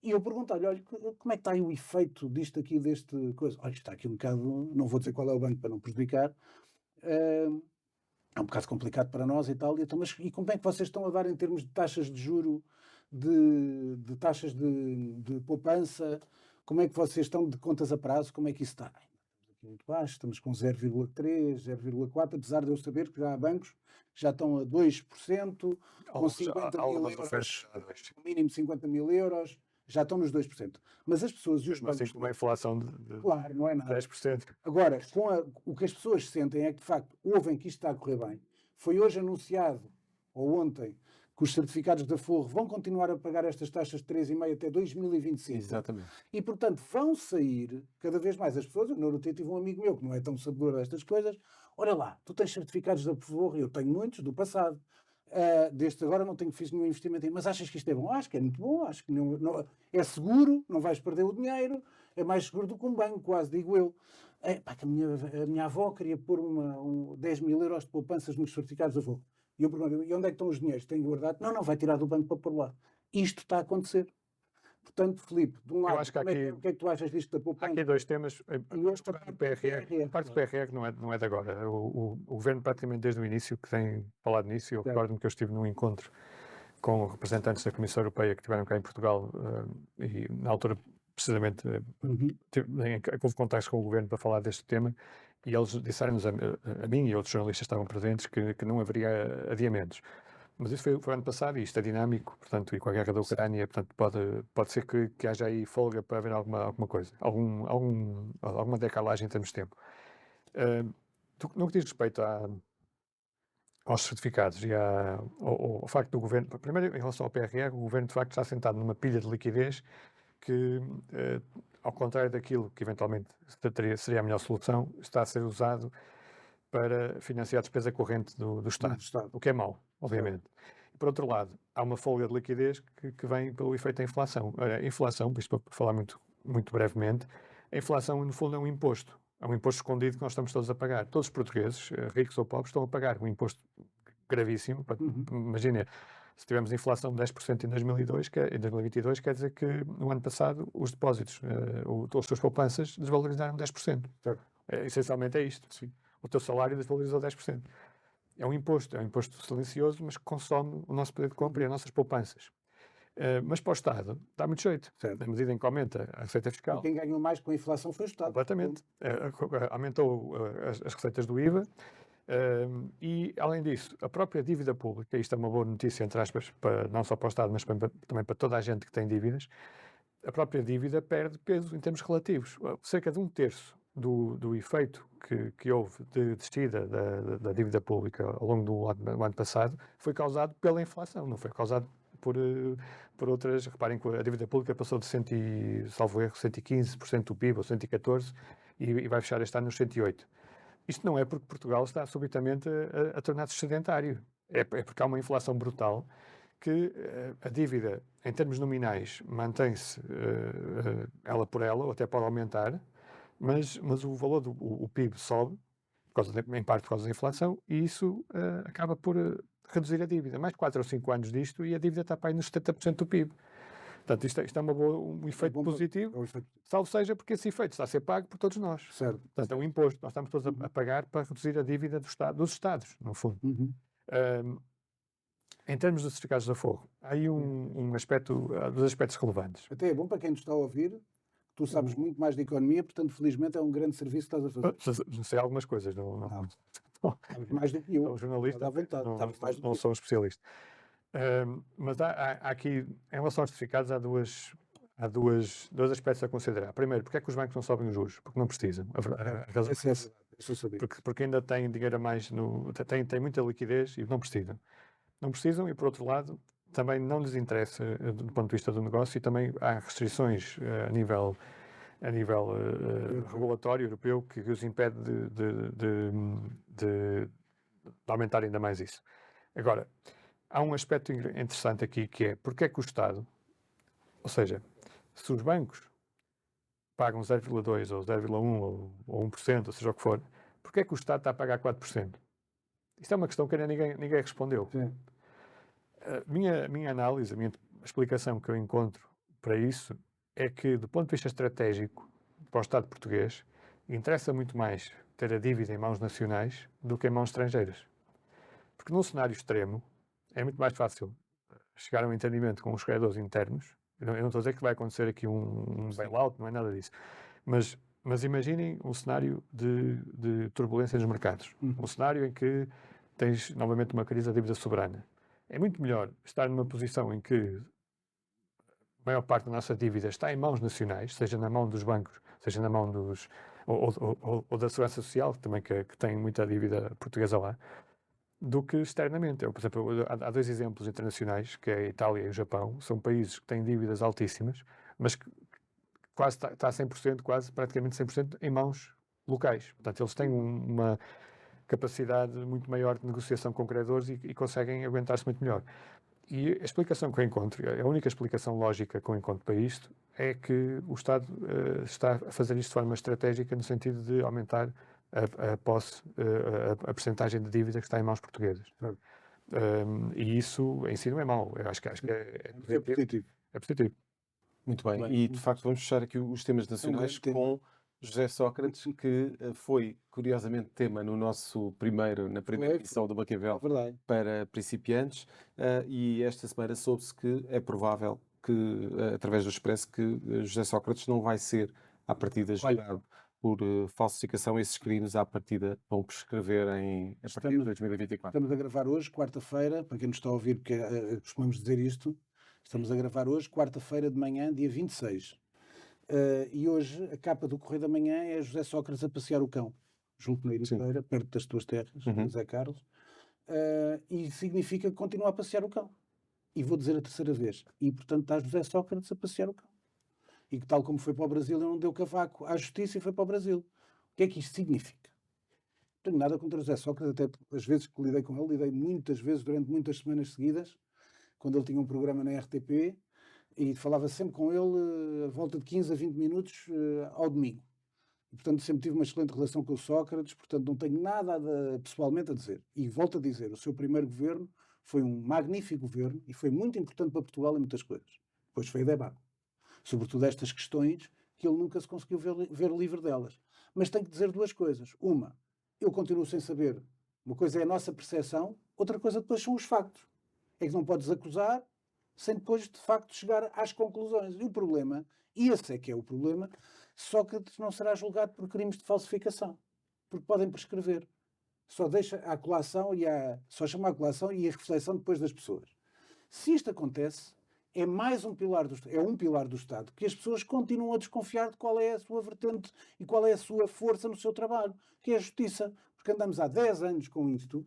e eu perguntei-lhe, olha, como é que está aí o efeito disto aqui, deste coisa? Olha, está aqui um bocado, não vou dizer qual é o banco para não prejudicar, é um bocado complicado para nós e tal, então, mas e como é que vocês estão a dar em termos de taxas de juro, de taxas de poupança, como é que vocês estão de contas a prazo, como é que isso está? Estamos aqui muito baixo, estamos com 0,3, 0,4, apesar de eu saber que já há bancos que já estão a 2%, com 50 mil euros, no mínimo 50 mil euros, já estão nos 2%. Mas as pessoas e os bancos... Assim como a inflação de claro, não é nada. 10%. Agora, o que as pessoas sentem é que, de facto, ouvem que isto está a correr bem. Foi hoje anunciado, ou ontem, que os certificados da Forro vão continuar a pagar estas taxas de 3,5% até 2025. Exatamente. E, portanto, vão sair cada vez mais as pessoas. Eu, no outro dia, tive um amigo meu que não é tão sabedor destas coisas. Olha lá, tu tens certificados da Forro, eu tenho muitos do passado. Deste agora não tenho fiz nenhum investimento, mas achas que isto é bom? Acho que é muito bom, acho que não, é seguro, não vais perder o dinheiro, é mais seguro do que um banco, quase, digo eu. Pá, que a minha avó queria pôr 10 mil euros de poupanças nos certificados da Forro. E eu pergunto, e onde é que estão os dinheiros? Tenho guardado? Não, vai tirar do banco para pôr lá. Isto está a acontecer. Portanto, Filipe, de um lado, acho que o que é que tu achas disto da poupança? Há aqui 2 temas. E outra A parte do PRR não é de agora. O governo, praticamente desde o início, que tem falado nisso, e eu recordo-me que eu estive num encontro com representantes da Comissão Europeia que estiveram cá em Portugal, e na altura, precisamente, houve contactos com o governo para falar deste tema, e eles disseram-nos, a mim e outros jornalistas que estavam presentes, que não haveria adiamentos. Mas isso foi ano passado e isto é dinâmico, portanto, e com a guerra da Ucrânia, portanto, pode ser que haja aí folga para haver alguma coisa, alguma decalagem em termos de tempo. No que diz respeito aos certificados e ao facto do governo, primeiro em relação ao PRR, o governo de facto está sentado numa pilha de liquidez que, ao contrário daquilo que eventualmente seria a melhor solução, está a ser usado para financiar a despesa corrente do Estado, o que é mau, obviamente. E, por outro lado, há uma folga de liquidez que vem pelo efeito da inflação. A inflação, isto para falar muito, muito brevemente, a inflação, no fundo, é um imposto escondido que nós estamos todos a pagar. Todos os portugueses, ricos ou pobres, estão a pagar um imposto gravíssimo. Imagina, se tivermos inflação de 10% em 2022, quer dizer que no ano passado os depósitos, as suas poupanças, desvalorizaram 10%. Essencialmente é isto. Sim. O teu salário desvalorizou 10%. É um imposto silencioso, mas que consome o nosso poder de compra e as nossas poupanças. Mas para o Estado dá muito jeito, na medida em que aumenta a receita fiscal. E quem ganhou mais com a inflação foi o Estado. Completamente. Aumentou as receitas do IVA e, além disso, a própria dívida pública, isto é uma boa notícia, entre aspas, não só para o Estado, mas também para toda a gente que tem dívidas, a própria dívida perde peso em termos relativos. Cerca de 1/3 do efeito que houve de descida da dívida pública ao longo do ano passado foi causado pela inflação, não foi causado por outras. Reparem que a dívida pública passou de 115% do PIB, ou 114%, e vai fechar este ano nos 108%. Isto não é porque Portugal está subitamente a tornar-se sedentário, é porque há uma inflação brutal que a dívida, em termos nominais, mantém-se ela por ela, ou até pode aumentar, mas o valor o PIB sobe, em parte por causa da inflação, e isso acaba por reduzir a dívida. Mais 4 ou 5 anos disto e a dívida está para aí nos 70% do PIB. Portanto, isto é um efeito positivo, salvo seja porque esse efeito está a ser pago por todos nós. Certo. Portanto, é um imposto. Nós estamos todos a pagar para reduzir a dívida dos Estados, no fundo. Ahm, em termos de certificados de aforro, há aí há dois aspectos relevantes. Até é bom para quem nos está a ouvir, tu sabes muito mais de economia, portanto, felizmente é um grande serviço que estás a fazer. Não sei algumas coisas, não, Sabes mais do que eu. sou jornalista, Estás à vontade, não, sabes mais do não que eu. sou um especialista. Mas há aqui, em relação aos certificados, há dois aspectos a considerar. Primeiro, porque é que os bancos não sobem os juros? Porque não precisam. A razão Essa é a verdade, isso eu sabia. porque ainda têm dinheiro a mais, têm muita liquidez e não precisam. Não precisam e, por outro lado, também não lhes interessa do ponto de vista do negócio e também há restrições a nível regulatório europeu que os impede de aumentar ainda mais isso. Agora, há um aspecto interessante aqui que é porque é que o Estado, ou seja, se os bancos pagam 0,2 ou 0,1 ou 1%, ou seja o que for, porque é que o Estado está a pagar 4%? Isto é uma questão que ainda ninguém respondeu. Sim. A minha análise, a minha explicação que eu encontro para isso é que, do ponto de vista estratégico, para o Estado português, interessa muito mais ter a dívida em mãos nacionais do que em mãos estrangeiras. Porque num cenário extremo, é muito mais fácil chegar a um entendimento com os credores internos. Eu não estou a dizer que vai acontecer aqui um bailout, não é nada disso. Mas imaginem um cenário de turbulência nos mercados. Um cenário em que tens novamente uma crise da dívida soberana. É muito melhor estar numa posição em que a maior parte da nossa dívida está em mãos nacionais, seja na mão dos bancos, seja na mão dos... ou da Segurança Social, também que tem muita dívida portuguesa lá, do que externamente. Por exemplo, há dois exemplos internacionais, que é a Itália e o Japão, são países que têm dívidas altíssimas, mas que quase está 100%, quase praticamente 100% em mãos locais. Portanto, eles têm uma capacidade muito maior de negociação com credores e conseguem aguentar-se muito melhor. E a explicação que eu encontro, a única explicação lógica que eu encontro para isto, é que o Estado está a fazer isto de forma estratégica no sentido de aumentar a posse, a percentagem de dívida que está em mãos portuguesas. E isso em si não é mau. Eu acho que É positivo. é positivo. Muito bem. Bem, E de facto vamos fechar aqui os temas nacionais grande tema. com José Sócrates, que foi curiosamente tema na primeira Foi. edição do Maquiavel Verdade. para principiantes, e esta semana soube-se que é provável que, através do Expresso, que José Sócrates não vai ser à partida julgado por falsificação. Esses crimes à partida vão prescrever a partir de 2024. Estamos a gravar hoje, quarta-feira, para quem nos está a ouvir, porque costumamos dizer isto, estamos a gravar hoje, quarta-feira de manhã, dia 26. E hoje a capa do Correio da Manhã é José Sócrates a passear o cão, julgo que na Ericeira, perto das tuas terras, José Carlos, e significa que continua a passear o cão. E vou dizer a terceira vez. E, portanto, está José Sócrates a passear o cão. E que, tal como foi para o Brasil, ele não deu cavaco à justiça e foi para o Brasil. O que é que isto significa? Não tenho nada contra José Sócrates, até as vezes que lidei com ele, lidei muitas vezes, durante muitas semanas seguidas, quando ele tinha um programa na RTP, e falava sempre com ele a volta de 15 a 20 minutos ao domingo. E, portanto, sempre tive uma excelente relação com o Sócrates, portanto, não tenho nada pessoalmente a dizer. E volto a dizer, o seu primeiro governo foi um magnífico governo e foi muito importante para Portugal em muitas coisas. Depois foi debacle. Sobretudo estas questões que ele nunca se conseguiu ver livre delas. Mas tenho que dizer duas coisas. Uma, eu continuo sem saber. Uma coisa é a nossa percepção, outra coisa depois são os factos. É que não podes acusar sem depois, de facto, chegar às conclusões. E o problema, e esse é que é o problema, Sócrates não será julgado por crimes de falsificação. Porque podem prescrever. Só deixa a colação só chama a colação e a reflexão depois das pessoas. Se isto acontece, é mais um pilar do Estado, que as pessoas continuam a desconfiar de qual é a sua vertente e qual é a sua força no seu trabalho, que é a justiça. Porque andamos há 10 anos com isto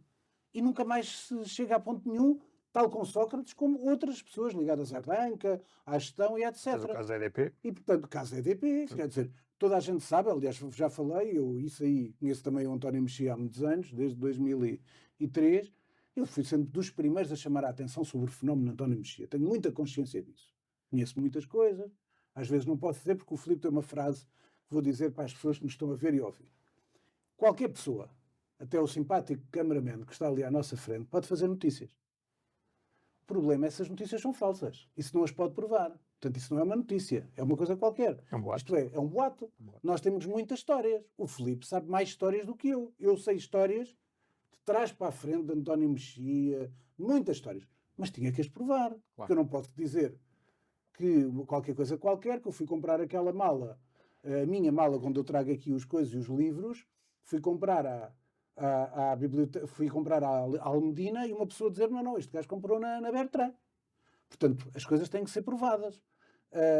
e nunca mais se chega a ponto nenhum, tal como Sócrates, como outras pessoas ligadas à banca, à gestão e etc. Mas o caso da EDP? E, portanto, o caso da EDP, quer dizer, toda a gente sabe, aliás, já falei, isso aí conheço também o António Mexia há muitos anos, desde 2003, eu fui sempre dos primeiros a chamar a atenção sobre o fenómeno António Mexia. Tenho muita consciência disso. Conheço muitas coisas, às vezes não posso dizer, porque o Filipe tem uma frase que vou dizer para as pessoas que nos estão a ver e ouvir. Qualquer pessoa, até o simpático cameraman que está ali à nossa frente, pode fazer notícias. O problema é se as notícias são falsas. Isso não as pode provar. Portanto, isso não é uma notícia. É uma coisa qualquer. É um boato. Isto é um boato. Nós temos muitas histórias. O Filipe sabe mais histórias do que eu. Eu sei histórias de trás para a frente de António Mexia, muitas histórias. Mas tinha que as provar. Porque eu não posso dizer que qualquer coisa qualquer, que eu fui comprar aquela mala, a minha mala, quando eu trago aqui os coisas e os livros, fui comprar à biblioteca, fui comprar à Almedina e uma pessoa dizer, não, este gajo comprou na Bertrand. Portanto, as coisas têm que ser provadas.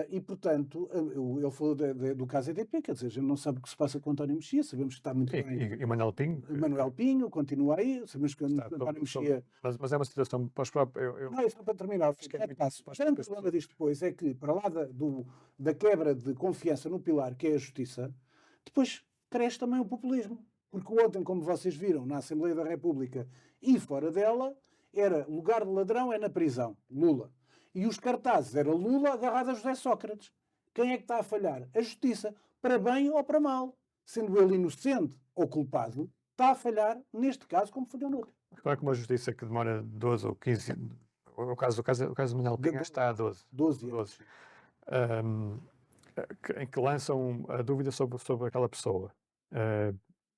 E, portanto, ele falou do caso EDP, quer dizer, a gente não sabe o que se passa com o António Mexia, sabemos que está muito bem. E o Manuel Pinho? Manuel Pinho continua aí, sabemos que o António Mexia... Mas é uma situação para os próprios... Não, é só para terminar. O grande problema disto depois é que, para lá da quebra de confiança no pilar, que é a justiça, depois cresce também o populismo. Porque ontem, como vocês viram, na Assembleia da República e fora dela, era lugar de ladrão é na prisão, Lula. E os cartazes era Lula agarrado a José Sócrates. Quem é que está a falhar? A justiça. Para bem ou para mal. Sendo ele inocente ou culpado, está a falhar, neste caso, como falhou no outro. Claro que uma justiça que demora 12 ou 15 anos. O caso do Manuel Pinho está a 12. 12 anos. Em que lançam a dúvida sobre aquela pessoa.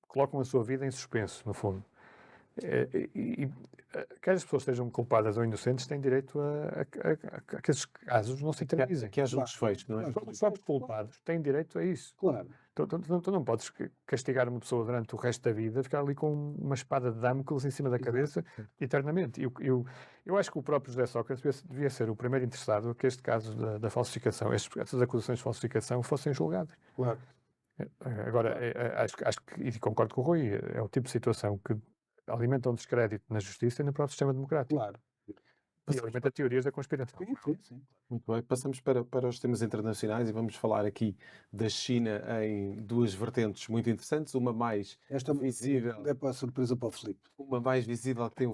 Colocam a sua vida em suspenso, no fundo. Quer as pessoas sejam culpadas ou inocentes, têm direito a que esses casos não se eternizem. Que haja um desfecho, não é? Os próprios culpados têm direito a isso. Claro. Tu não podes castigar uma pessoa durante o resto da vida, ficar ali com uma espada de Damocles em cima da cabeça eternamente. Eu acho que o próprio José Sócrates devia ser o primeiro interessado a que este caso da falsificação, estas acusações de falsificação fossem julgadas. Claro. Agora, acho que, e concordo com o Rui, é o tipo de situação que alimenta um descrédito na justiça e no próprio sistema democrático. Claro. E alimenta teorias da conspiração. Sim. Muito bem. Passamos para os temas internacionais e vamos falar aqui da China em duas vertentes muito interessantes. Uma mais visível. É para a surpresa para o Filipe. Uma mais visível que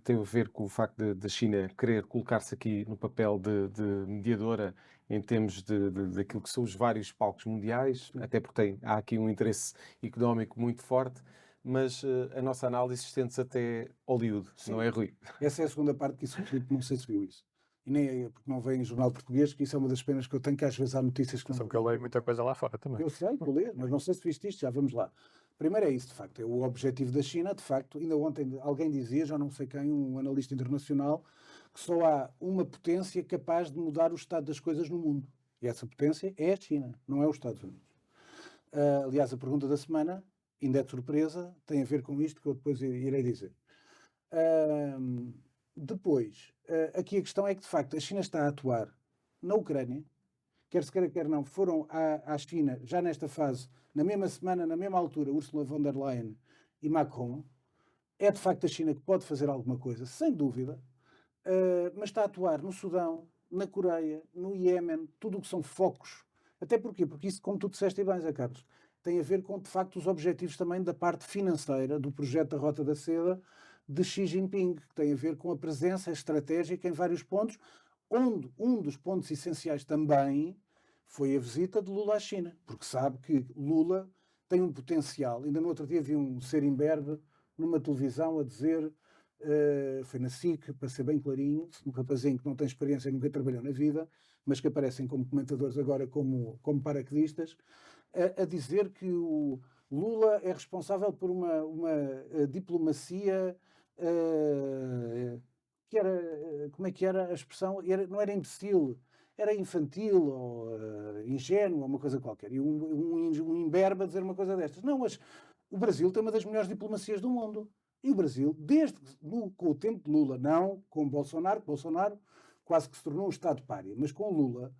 tem a ver com o facto da China querer colocar-se aqui no papel de mediadora em termos daquilo que são os vários palcos mundiais, até porque há aqui um interesse económico muito forte. Mas a nossa análise estende-se até Hollywood, não é, Rui? Essa é a segunda parte que isso, Filipe, não sei se viu isso. E nem é porque não vem em jornal português, que isso é uma das penas que eu tenho, que às vezes há notícias que não... Só que eu leio muita coisa lá fora também. Eu sei, vou ler, mas não sei se viste isto, já vamos lá. Primeiro é isso, de facto, é o objetivo da China, de facto, ainda ontem alguém dizia, já não sei quem, um analista internacional, que só há uma potência capaz de mudar o estado das coisas no mundo. E essa potência é a China, não é os Estados Unidos. Aliás, a pergunta da semana, ainda é de surpresa, tem a ver com isto que eu depois irei dizer. Depois, aqui a questão é que, de facto, a China está a atuar na Ucrânia, quer se queira, quer não, foram à China, já nesta fase, na mesma semana, na mesma altura, Ursula von der Leyen e Macron. É, de facto, a China que pode fazer alguma coisa, sem dúvida, mas está a atuar no Sudão, na Coreia, no Iémen, tudo o que são focos. Até porquê? Porque isso, como tu disseste bem, Zé Carlos, tem a ver com, de facto, os objetivos também da parte financeira do projeto da Rota da Seda de Xi Jinping, que tem a ver com a presença estratégica em vários pontos, onde um dos pontos essenciais também foi a visita de Lula à China, porque sabe que Lula tem um potencial. Ainda no outro dia vi um ser imberbe numa televisão a dizer, foi na SIC, para ser bem clarinho, um rapazinho que não tem experiência e nunca trabalhou na vida, mas que aparecem como comentadores agora como paraquedistas, a dizer que o Lula é responsável por uma diplomacia que era, como é que era a expressão? Não era imbecil, era infantil ou ingênuo, uma coisa qualquer. E um imberbe a dizer uma coisa destas. Não, mas o Brasil tem uma das melhores diplomacias do mundo. E o Brasil, com o tempo de Lula, não com Bolsonaro, quase que se tornou um Estado pária, mas com Lula,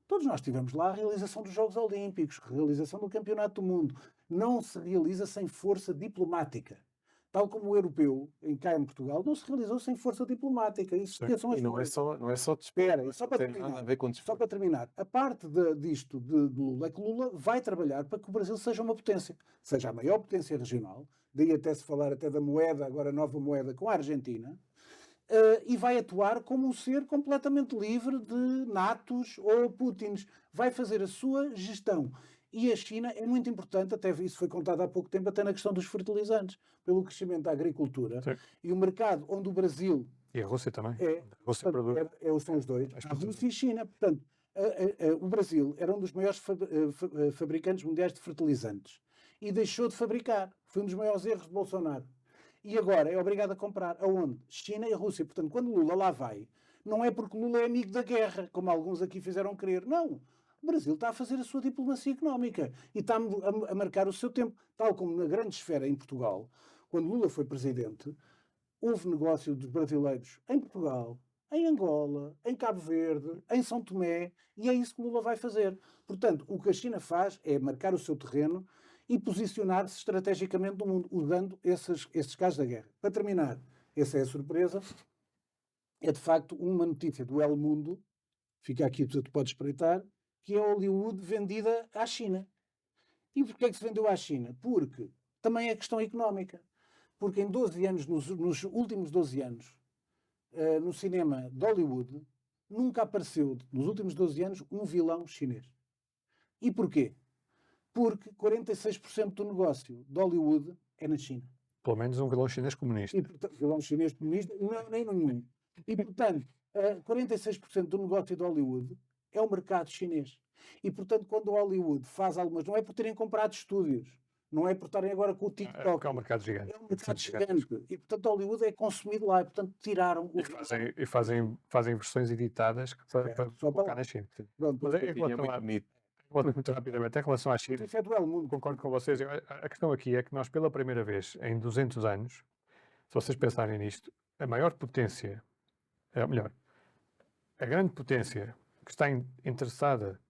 todos nós tivemos lá a realização dos Jogos Olímpicos, a realização do Campeonato do Mundo. Não se realiza sem força diplomática. Tal como o europeu, cá em Portugal, não se realizou sem força diplomática. Isso e não é só de espera, só para terminar. A parte disto de Lula é que Lula vai trabalhar para que o Brasil seja uma potência, seja a maior potência regional, daí até se falar até da moeda, agora nova moeda, com a Argentina, e vai atuar como um ser completamente livre de natos ou Putins. Vai fazer a sua gestão. E a China é muito importante, até isso foi contado há pouco tempo, até na questão dos fertilizantes, pelo crescimento da agricultura. Sim. E o mercado onde o Brasil... E a Rússia também. A Rússia são os dois, a Rússia e a China. Portanto, o Brasil era um dos maiores fabricantes mundiais de fertilizantes e deixou de fabricar. Foi um dos maiores erros de Bolsonaro. E agora é obrigado a comprar. Aonde? China e Rússia. Portanto, quando Lula lá vai, não é porque Lula é amigo da guerra, como alguns aqui fizeram crer. Não. O Brasil está a fazer a sua diplomacia económica e está a marcar o seu tempo. Tal como na grande esfera em Portugal, quando Lula foi presidente, houve negócio dos brasileiros em Portugal, em Angola, em Cabo Verde, em São Tomé, e é isso que Lula vai fazer. Portanto, o que a China faz é marcar o seu terreno e posicionar-se estrategicamente no mundo, usando esses casos da guerra. Para terminar, essa é a surpresa, é de facto uma notícia do El Mundo, fica aqui, tu podes espreitar, que é a Hollywood vendida à China. E porquê é que se vendeu à China? Porque também é questão económica. Porque em 12 anos, nos últimos 12 anos, no cinema de Hollywood, nunca apareceu, nos últimos 12 anos, um vilão chinês. E porquê? Porque 46% do negócio de Hollywood é na China. Pelo menos um vilão chinês comunista. E, portanto, vilão chinês comunista, nem nenhum. E, portanto, 46% do negócio de Hollywood é o mercado chinês. E, portanto, quando o Hollywood faz algumas... Não é por terem comprado estúdios, não é por estarem agora com o TikTok. É um mercado gigante. É um mercado gigante. E, portanto, Hollywood é consumido lá. E, portanto, tiraram... E fazem versões editadas para colocar na China. Pronto, Mas em relação muito rapidamente, em relação à China, isso é do El Mundo. concordo com vocês. A questão aqui é que nós, pela primeira vez em 200 anos, se vocês pensarem nisto, a maior potência, melhor, a grande potência que está interessada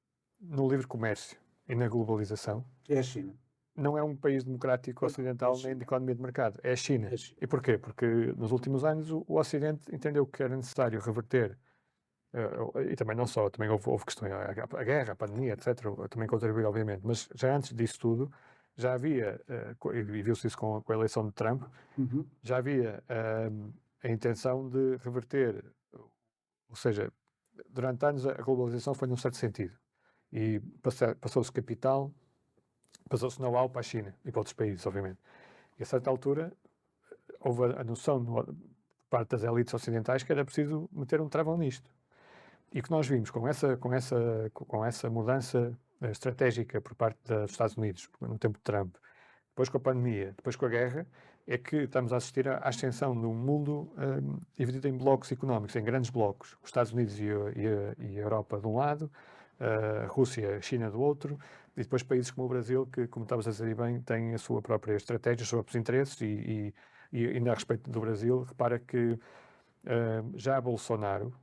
no livre comércio e na globalização É a China. não é um país democrático ocidental nem de economia de mercado, é a China. E porquê? Porque nos últimos anos o Ocidente entendeu que era necessário reverter, e também não só, também houve questões, a guerra, a pandemia, etc., também contribuiu, obviamente, mas já antes disso tudo, já havia, e viu-se isso com a eleição de Trump, já havia a intenção de reverter, ou seja, durante anos a globalização foi num certo sentido, e passou-se capital, passou-se know-how para a China e para outros países, obviamente. E a certa altura houve a noção por parte das elites ocidentais que era preciso meter um travão nisto. E o que nós vimos com essa mudança estratégica por parte dos Estados Unidos, no tempo de Trump, depois com a pandemia, depois com a guerra, é que estamos a assistir à ascensão de um mundo dividido em blocos económicos, em grandes blocos. Os Estados Unidos e a Europa de um lado, a Rússia, a China do outro, e depois países como o Brasil, que, como estavas a dizer bem, têm a sua própria estratégia, os seus próprios interesses, e ainda a respeito do Brasil, repara que já Bolsonaro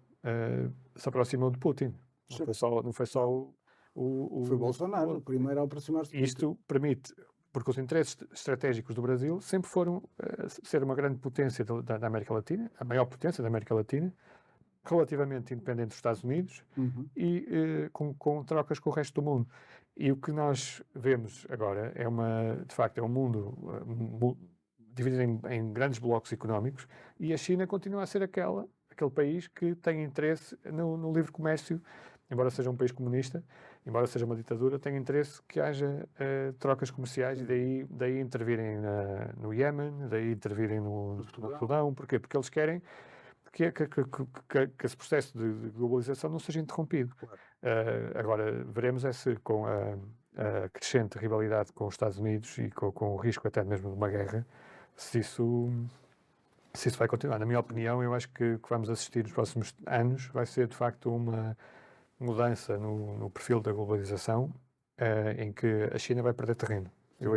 se aproximou de Putin. Não foi só Foi Bolsonaro, o primeiro a aproximar-se. Isto permite, porque os interesses estratégicos do Brasil sempre foram ser uma grande potência da América Latina, a maior potência da América Latina, relativamente independente dos Estados Unidos e com trocas com o resto do mundo. E o que nós vemos agora de facto, é um mundo dividido em grandes blocos económicos, e a China continua a ser aquele país que tem interesse no livre comércio, embora seja um país comunista, embora seja uma ditadura, tem interesse que haja trocas comerciais, e daí intervirem no Iémen, daí intervirem no Sudão. Porquê? Porque eles querem que esse processo de globalização não seja interrompido. Claro. Agora, veremos se com a crescente rivalidade com os Estados Unidos e com o risco até mesmo de uma guerra, se isso vai continuar. Na minha opinião, eu acho que vamos assistir nos próximos anos vai ser, de facto, uma mudança no perfil da globalização, em que a China vai perder terreno. Eu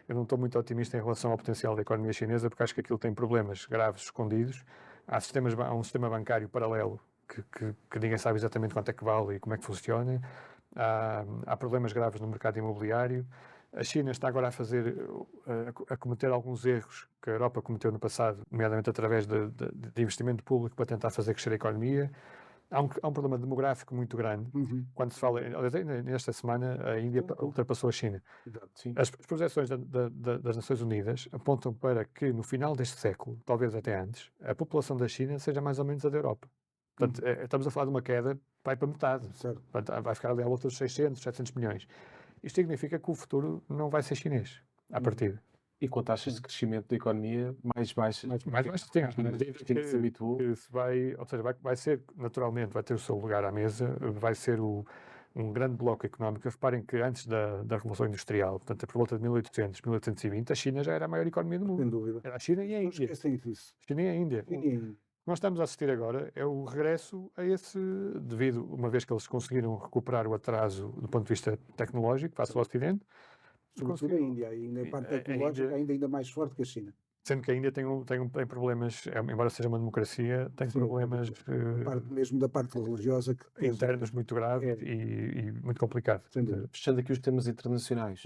não estou muito otimista em relação ao potencial da economia chinesa, porque acho que aquilo tem problemas graves escondidos. Há um sistema bancário paralelo que ninguém sabe exatamente quanto é que vale e como é que funciona. Há problemas graves no mercado imobiliário. A China está agora a cometer alguns erros que a Europa cometeu no passado, nomeadamente através de investimento público para tentar fazer crescer a economia. Há um problema demográfico muito grande. Quando se fala, nesta semana, a Índia ultrapassou a China. As projeções das Nações Unidas apontam para que no final deste século, talvez até antes, a população da China seja mais ou menos a da Europa. Portanto, estamos a falar de uma queda, vai para metade. Portanto, vai ficar ali à volta dos 600, 700 milhões. Isto significa que o futuro não vai ser chinês, à partida. E com taxas de crescimento da economia mais baixas. Mais baixas, sim. Que se habituou. Ou seja, vai ser, naturalmente, vai ter o seu lugar à mesa, vai ser um grande bloco económico. Reparem que antes da Revolução Industrial, portanto, por volta de 1800, 1820, a China já era a maior economia do Sem mundo. dúvida. Era a China e a Não Índia. esquecem disso. A China e a Índia. O que nós estamos a assistir agora é o regresso a esse, devido, uma vez que eles conseguiram recuperar o atraso do ponto de vista tecnológico, face ao Ocidente, Sobretudo a Índia, ainda a parte tecnológica ainda mais forte que a China. sendo que a Índia tem problemas, embora seja uma democracia, tem problemas Mesmo da parte religiosa que internos muito graves e muito complicados. Fechando aqui os temas internacionais,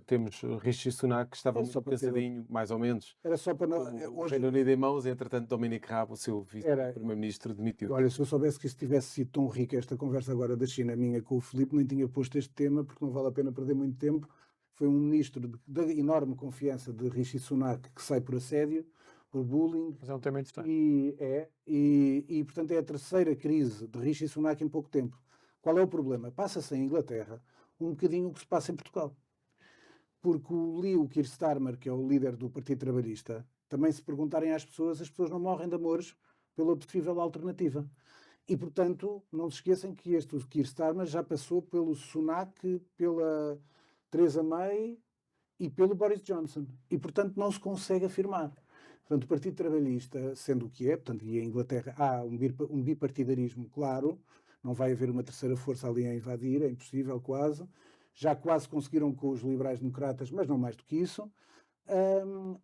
temos Rishi Sunak, que estava muito cansadinho, mais ou menos. Era só para o Reino Unido em mãos, e entretanto Dominic Raab, o seu vice-primeiro-ministro, demitiu. Olha, se eu soubesse que isto tivesse sido tão rica esta conversa agora da China, minha com o Filipe, nem tinha posto este tema, porque não vale a pena perder muito tempo. Foi um ministro de enorme confiança de Rishi Sunak que sai por assédio, por bullying. Mas é um tema interessante. E portanto é a terceira crise de Rishi Sunak em pouco tempo. Qual é o problema? Passa-se em Inglaterra um bocadinho o que se passa em Portugal. Porque o Keir Starmer, que é o líder do Partido Trabalhista, também se perguntarem às pessoas não morrem de amores pela possível alternativa. E, portanto, não se esqueçam que o Keir Starmer já passou pelo Sunak, pela Theresa May e pelo Boris Johnson. E, portanto, não se consegue afirmar. Portanto, o Partido Trabalhista, sendo o que é, portanto, e em Inglaterra há um bipartidarismo claro, não vai haver uma terceira força ali a invadir, é impossível quase. Já quase conseguiram com os liberais-democratas, mas não mais do que isso.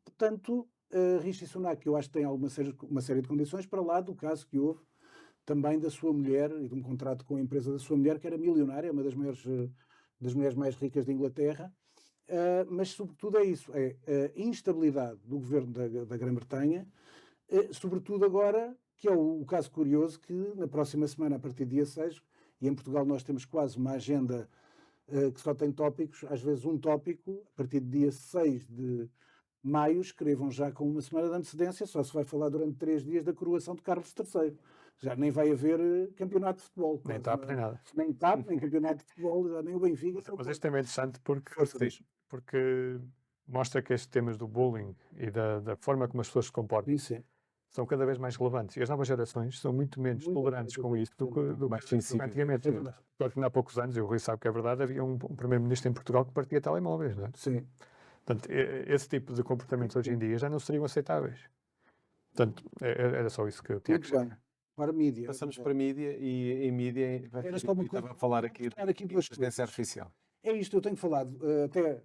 Portanto, Rishi Sunak, eu acho que tem uma série de condições, para lá do caso que houve também da sua mulher e de um contrato com a empresa da sua mulher, que era milionária, uma das mulheres mais ricas da Inglaterra, mas sobretudo é isso, é a instabilidade do governo da Grã-Bretanha, sobretudo agora, que é o caso curioso, que na próxima semana, a partir do dia 6, e em Portugal nós temos quase uma agenda que só tem tópicos, às vezes um tópico, a partir do dia 6 de maio, escrevam já com uma semana de antecedência, só se vai falar durante 3 dias da coroação de Carlos III. Já nem vai haver campeonato de futebol. Nem TAP, nem nada. Nem TAP, nem campeonato de futebol, já nem o Benfica. Mas isto também é interessante porque mostra que estes temas do bullying e da forma como as pessoas se comportam são cada vez mais relevantes. E as novas gerações são muito menos tolerantes com isso do que antigamente. Claro que há poucos anos, e o Rui sabe que é verdade, havia um primeiro-ministro em Portugal que partia telemóveis, não é? Sim. Portanto, esse tipo de comportamentos hoje em dia já não seriam aceitáveis. Portanto, era só isso que eu tinha a dizer. Para a mídia. Passamos para a mídia e em mídia estava a falar aqui da inteligência artificial. É isto, eu tenho falado, até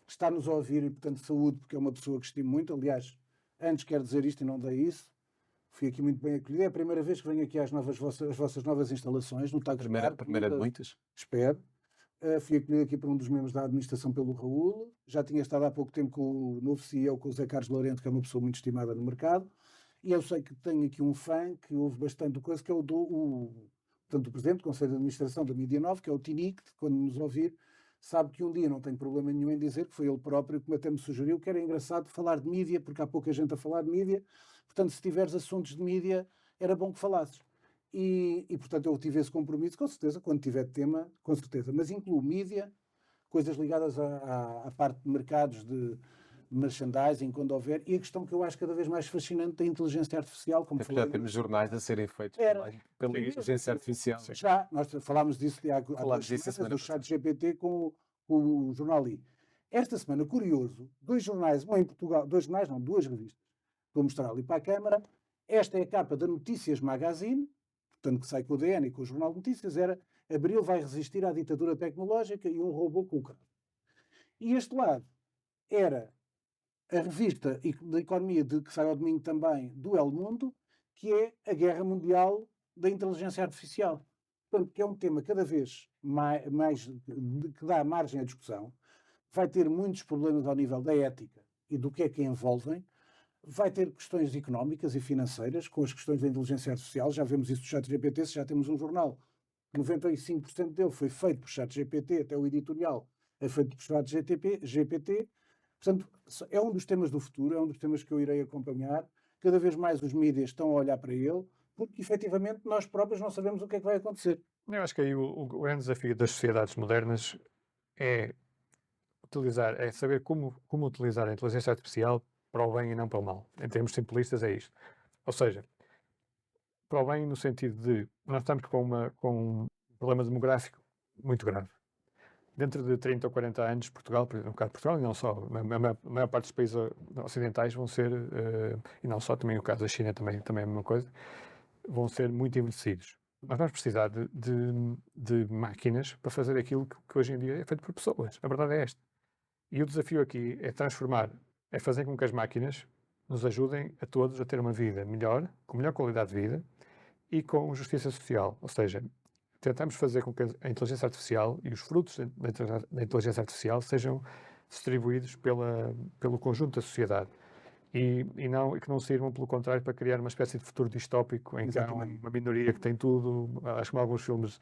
está-nos a ouvir e, portanto, saúde, porque é uma pessoa que estimo muito. Aliás, antes quero dizer isto e não dei isso. Fui aqui muito bem acolhido. É a primeira vez que venho aqui às vossas novas instalações, no Tagus Bar. Primeira de muitas. Espero. Fui acolhido aqui por um dos membros da administração, pelo Raul. Já tinha estado há pouco tempo com o novo CEO, com o Zé Carlos Lourenço, que é uma pessoa muito estimada no mercado. E eu sei que tenho aqui um fã que ouve bastante coisa, que é portanto, o Presidente do Conselho de Administração da Mídia 9, que é o Tinique, que quando nos ouvir, sabe que um dia não tenho problema nenhum em dizer que foi ele próprio que até me sugeriu que era engraçado falar de mídia, porque há pouca gente a falar de mídia. Portanto, se tiveres assuntos de mídia, era bom que falasses. E portanto, eu tive esse compromisso, com certeza, quando tiver tema, com certeza. Mas incluo mídia, coisas ligadas à parte de mercados, de merchandising, quando houver, e a questão que eu acho cada vez mais fascinante da inteligência artificial. Como já temos jornais a serem feitos pela inteligência artificial. Já, nós falámos disso há 2 semanas, do chat GPT com o jornal I. Esta semana, curioso, 2 jornais, um em Portugal, 2 jornais não, 2 revistas, vou mostrar ali para a câmara. Esta é a capa da Notícias Magazine, portanto que sai com o DN e com o Jornal de Notícias, era Abril vai resistir à ditadura tecnológica e um robô com o carro. E este lado era a revista da economia que sai ao domingo também, do El Mundo, que é a guerra mundial da inteligência artificial. Portanto, que é um tema cada vez mais que dá margem à discussão, vai ter muitos problemas ao nível da ética e do que envolvem, vai ter questões económicas e financeiras com as questões da inteligência artificial. Já vemos isso do ChatGPT, se já temos um jornal, 95% dele foi feito por ChatGPT, até o editorial é feito por ChatGPT. Portanto, é um dos temas do futuro, é um dos temas que eu irei acompanhar. Cada vez mais os mídias estão a olhar para ele, porque efetivamente nós próprios não sabemos o que é que vai acontecer. Eu acho que aí o grande desafio das sociedades modernas é saber como utilizar a inteligência artificial para o bem e não para o mal. Em termos simplistas é isto. Ou seja, para o bem no sentido de nós estamos com um problema demográfico muito grave. Dentro de 30 ou 40 anos, Portugal, no caso de Portugal, e não só, a maior parte dos países ocidentais vão ser, e não só, também o caso da China também é a mesma coisa, vão ser muito envelhecidos. Nós vamos precisar de máquinas para fazer aquilo que hoje em dia é feito por pessoas. A verdade é esta. E o desafio aqui é fazer com que as máquinas nos ajudem a todos a ter uma vida melhor, com melhor qualidade de vida e com justiça social. Ou seja, tentamos fazer com que a inteligência artificial e os frutos da inteligência artificial sejam distribuídos pelo conjunto da sociedade e que não sirvam, pelo contrário, para criar uma espécie de futuro distópico em que há uma minoria que tem tudo, acho que alguns filmes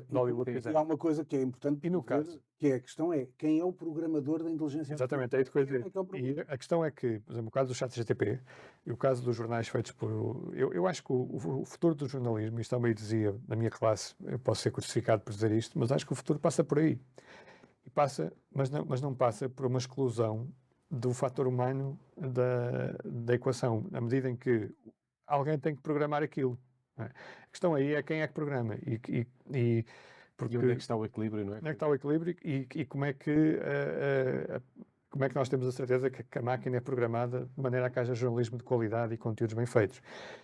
de Hollywood E fizeram. há uma coisa que é importante E no dizer, caso? que é a questão é quem é o programador da inteligência artificial? Exatamente, é isso que eu ia Quem dizer. é que é o E a questão é que, por exemplo, o caso do ChatGPT e o caso dos jornais feitos por... Eu acho que o futuro do jornalismo, isto também dizia na minha classe, eu posso ser crucificado por dizer isto, mas acho que o futuro passa por aí. E passa, mas não passa por uma exclusão do fator humano da equação, na medida em que alguém tem que programar aquilo. Não é? A questão aí é quem é que programa E onde é que está o equilíbrio, não é? onde é que está o equilíbrio e como é que nós temos a certeza que a máquina é programada de maneira a que haja jornalismo de qualidade e conteúdos bem feitos.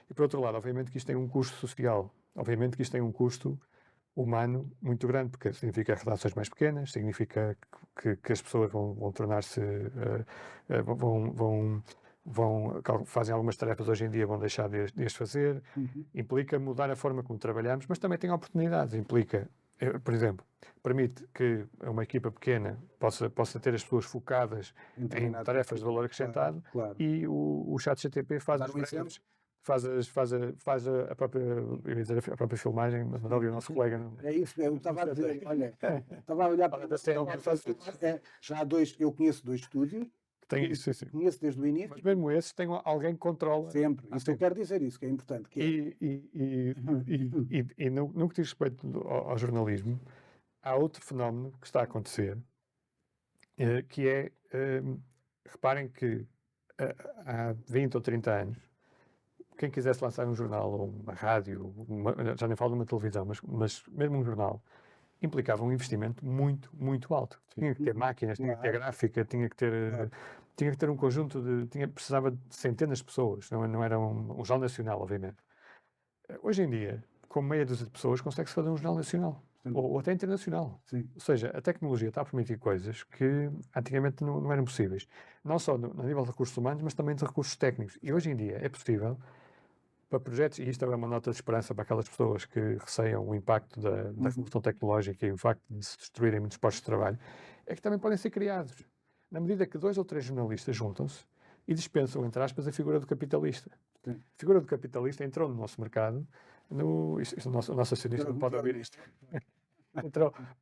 E por outro lado, obviamente que isto tem um custo social, obviamente que isto tem um custo humano muito grande, porque significa redações mais pequenas, significa que as pessoas vão tornar-se, fazem algumas tarefas hoje em dia, vão deixar de as fazer, implica mudar a forma como trabalhamos, mas também tem oportunidades, implica, por exemplo, permite que uma equipa pequena possa ter as pessoas focadas em tarefas de valor acrescentado, claro. E o ChatGPT faz Dar as um exemplo? faz a própria, eu ia dizer a própria filmagem, mas não ouvi o nosso colega. É isso, eu estava a dizer, olha, estava a olhar para Da cena, já há dois, eu conheço 2 estúdios, tem isso, sim. conheço desde o início, Mas mesmo esses tem alguém que controla. sempre, isso eu quero dizer isso, que é importante, que E no que diz respeito ao jornalismo, há outro fenómeno que está a acontecer, que é, reparem que há 20 ou 30 anos, quem quisesse lançar um jornal ou uma rádio, já nem falo de uma televisão, mas mesmo um jornal, implicava um investimento muito, muito alto. Tinha que ter máquinas, tinha que ter gráfica, tinha que ter um conjunto precisava de centenas de pessoas, não era um jornal nacional, obviamente. Hoje em dia, com meia dúzia de pessoas, consegue-se fazer um jornal nacional, ou até internacional. Sim. Ou seja, a tecnologia está a permitir coisas que antigamente não eram possíveis. Não só no nível de recursos humanos, mas também de recursos técnicos. E hoje em dia é possível, para projetos, e isto é uma nota de esperança para aquelas pessoas que receiam o impacto da revolução tecnológica e o facto de se destruírem muitos postos de trabalho, é que também podem ser criados. Na medida que 2 ou 3 jornalistas juntam-se e dispensam, entre aspas, a figura do capitalista. Sim. A figura do capitalista entrou no nosso mercado, o nosso acionista não pode ouvir isto.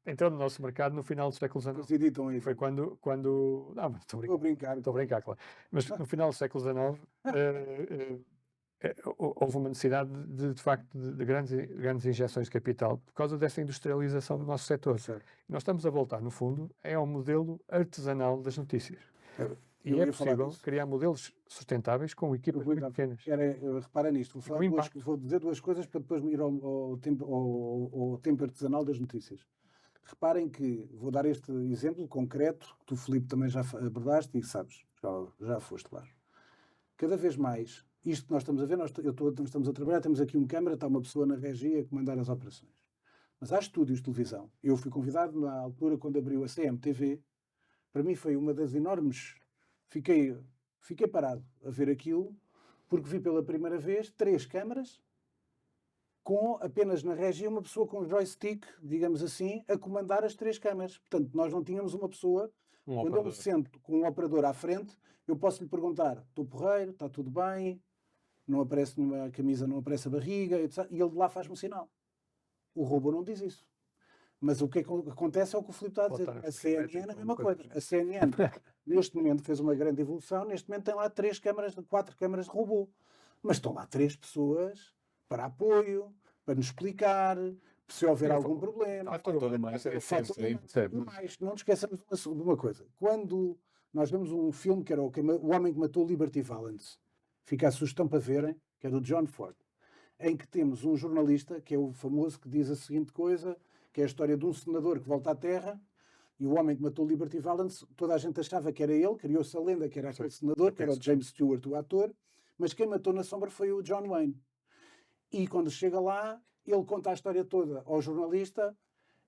Entrou no nosso mercado no final do século XIX. Eles editam aí. Foi quando não, mas Estou a brincar. estou a brincar, claro. Mas no final do século XIX houve uma necessidade de facto de grandes injeções de capital por causa dessa industrialização do nosso setor. Certo. Nós estamos a voltar, no fundo, ao modelo artesanal das notícias. E Eu é ia falar possível disso. criar modelos sustentáveis com equipas muito pequenas. Repara nisto, vou dizer 2 coisas para depois ir ao tempo artesanal das notícias. Reparem que, vou dar este exemplo concreto, que tu, Filipe, também já abordaste e sabes, já foste lá. Cada vez mais, isto que nós estamos a ver, nós estamos a trabalhar, temos aqui um câmara, está uma pessoa na regia a comandar as operações. Mas há estúdios de televisão. Eu fui convidado na altura, quando abriu a CMTV, para mim foi uma das enormes... Fiquei parado a ver aquilo, porque vi pela primeira vez 3 câmaras, com apenas na regia uma pessoa com joystick, digamos assim, a comandar as 3 câmaras. Portanto, nós não tínhamos uma pessoa... Quando eu me sento com um operador à frente, eu posso lhe perguntar: estou porreiro, está tudo bem, não aparece numa camisa, não aparece a barriga, etc. E ele de lá faz-me um sinal. O robô não diz isso. Mas o que acontece é o que o Filipe está a dizer. A CNN é a mesma coisa. A CNN, neste momento, fez uma grande evolução. Neste momento tem lá 4 câmaras de robô. Mas estão lá 3 pessoas para apoio, para nos explicar, se houver algum problema. Mas não nos esqueçamos de uma coisa. Quando nós vemos um filme que era o Homem que Matou Liberty Valance, fica a sugestão para verem, que é do John Ford, em que temos um jornalista, que é o famoso, que diz a seguinte coisa: que é a história de um senador que volta à Terra e o homem que matou o Liberty Valance, toda a gente achava que era ele, criou-se a lenda que era aquele senador, que era o James Stewart, o ator, mas quem matou na sombra foi o John Wayne. E quando chega lá, ele conta a história toda ao jornalista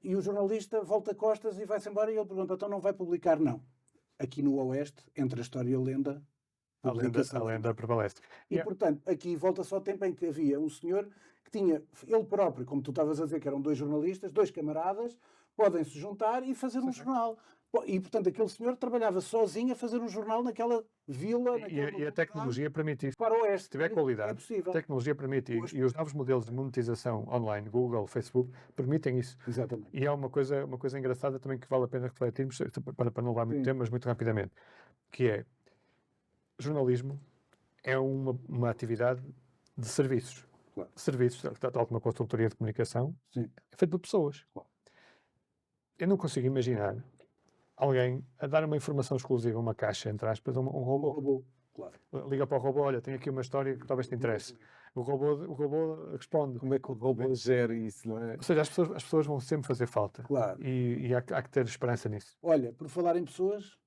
e o jornalista volta costas e vai-se embora e ele pergunta, então não vai publicar? Não. Aqui no Oeste, entre a história e a lenda, A lenda prevalece. e, portanto, aqui volta-se ao tempo em que havia um senhor que tinha, ele próprio, como tu estavas a dizer, que eram dois jornalistas, dois camaradas, podem se juntar e fazer um jornal. E, portanto, aquele senhor trabalhava sozinho a fazer um jornal naquela vila. E a tecnologia permite isso. Para o Oeste. Se tiver qualidade, É possível. a tecnologia permite. E os novos modelos de monetização online, Google, Facebook, permitem isso. Exatamente. E há uma coisa engraçada também que vale a pena refletirmos, para não levar muito tempo, mas muito rapidamente, que é, jornalismo é uma atividade de serviços. Claro. Serviços, tal como a consultoria de comunicação, Sim. é feito por pessoas. Claro. Eu não consigo imaginar alguém a dar uma informação exclusiva, uma caixa, entre aspas, a um robô. Claro. Liga para o robô, olha, tenho aqui uma história que talvez te interesse. O robô responde. Como é que o robô gera isso, não é? Ou seja, as pessoas vão sempre fazer falta. Claro. E há que ter esperança nisso. Olha, por falar em pessoas,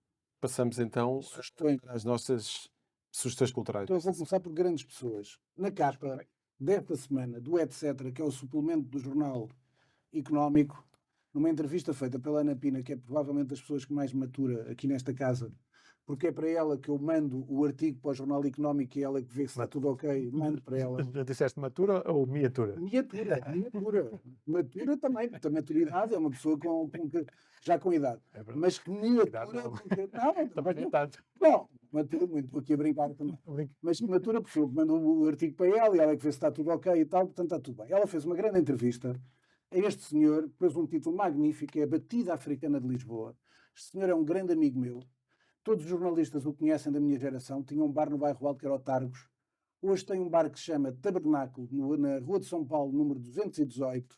Passamos então sugestões. às nossas sugestões culturais. Então eu vou começar por grandes pessoas. Na capa desta semana, do Etc., que é o suplemento do Jornal Económico, numa entrevista feita pela Ana Pina, que é provavelmente das pessoas que mais matura aqui nesta casa, porque é para ela que eu mando o artigo para o Jornal Económico e ela que vê se está tudo ok, mando para ela. Disseste matura ou miniatura? Miniatura. Matura também, porque a maturidade é uma pessoa já com idade. É verdade. Mas que miniatura... Não, Também nem tanto. Não, matura muito, estou aqui a brincar também. Mas que matura, porque eu mando o artigo para ela e ela é que vê se está tudo ok e tal, portanto está tudo bem. Ela fez uma grande entrevista a este senhor, pôs um título magnífico, é a Batida Africana de Lisboa. Este senhor é um grande amigo meu. Todos os jornalistas o conhecem da minha geração. Tinha um bar no bairro Alto que era o Targos. Hoje tem um bar que se chama Tabernáculo, na Rua de São Paulo, número 218.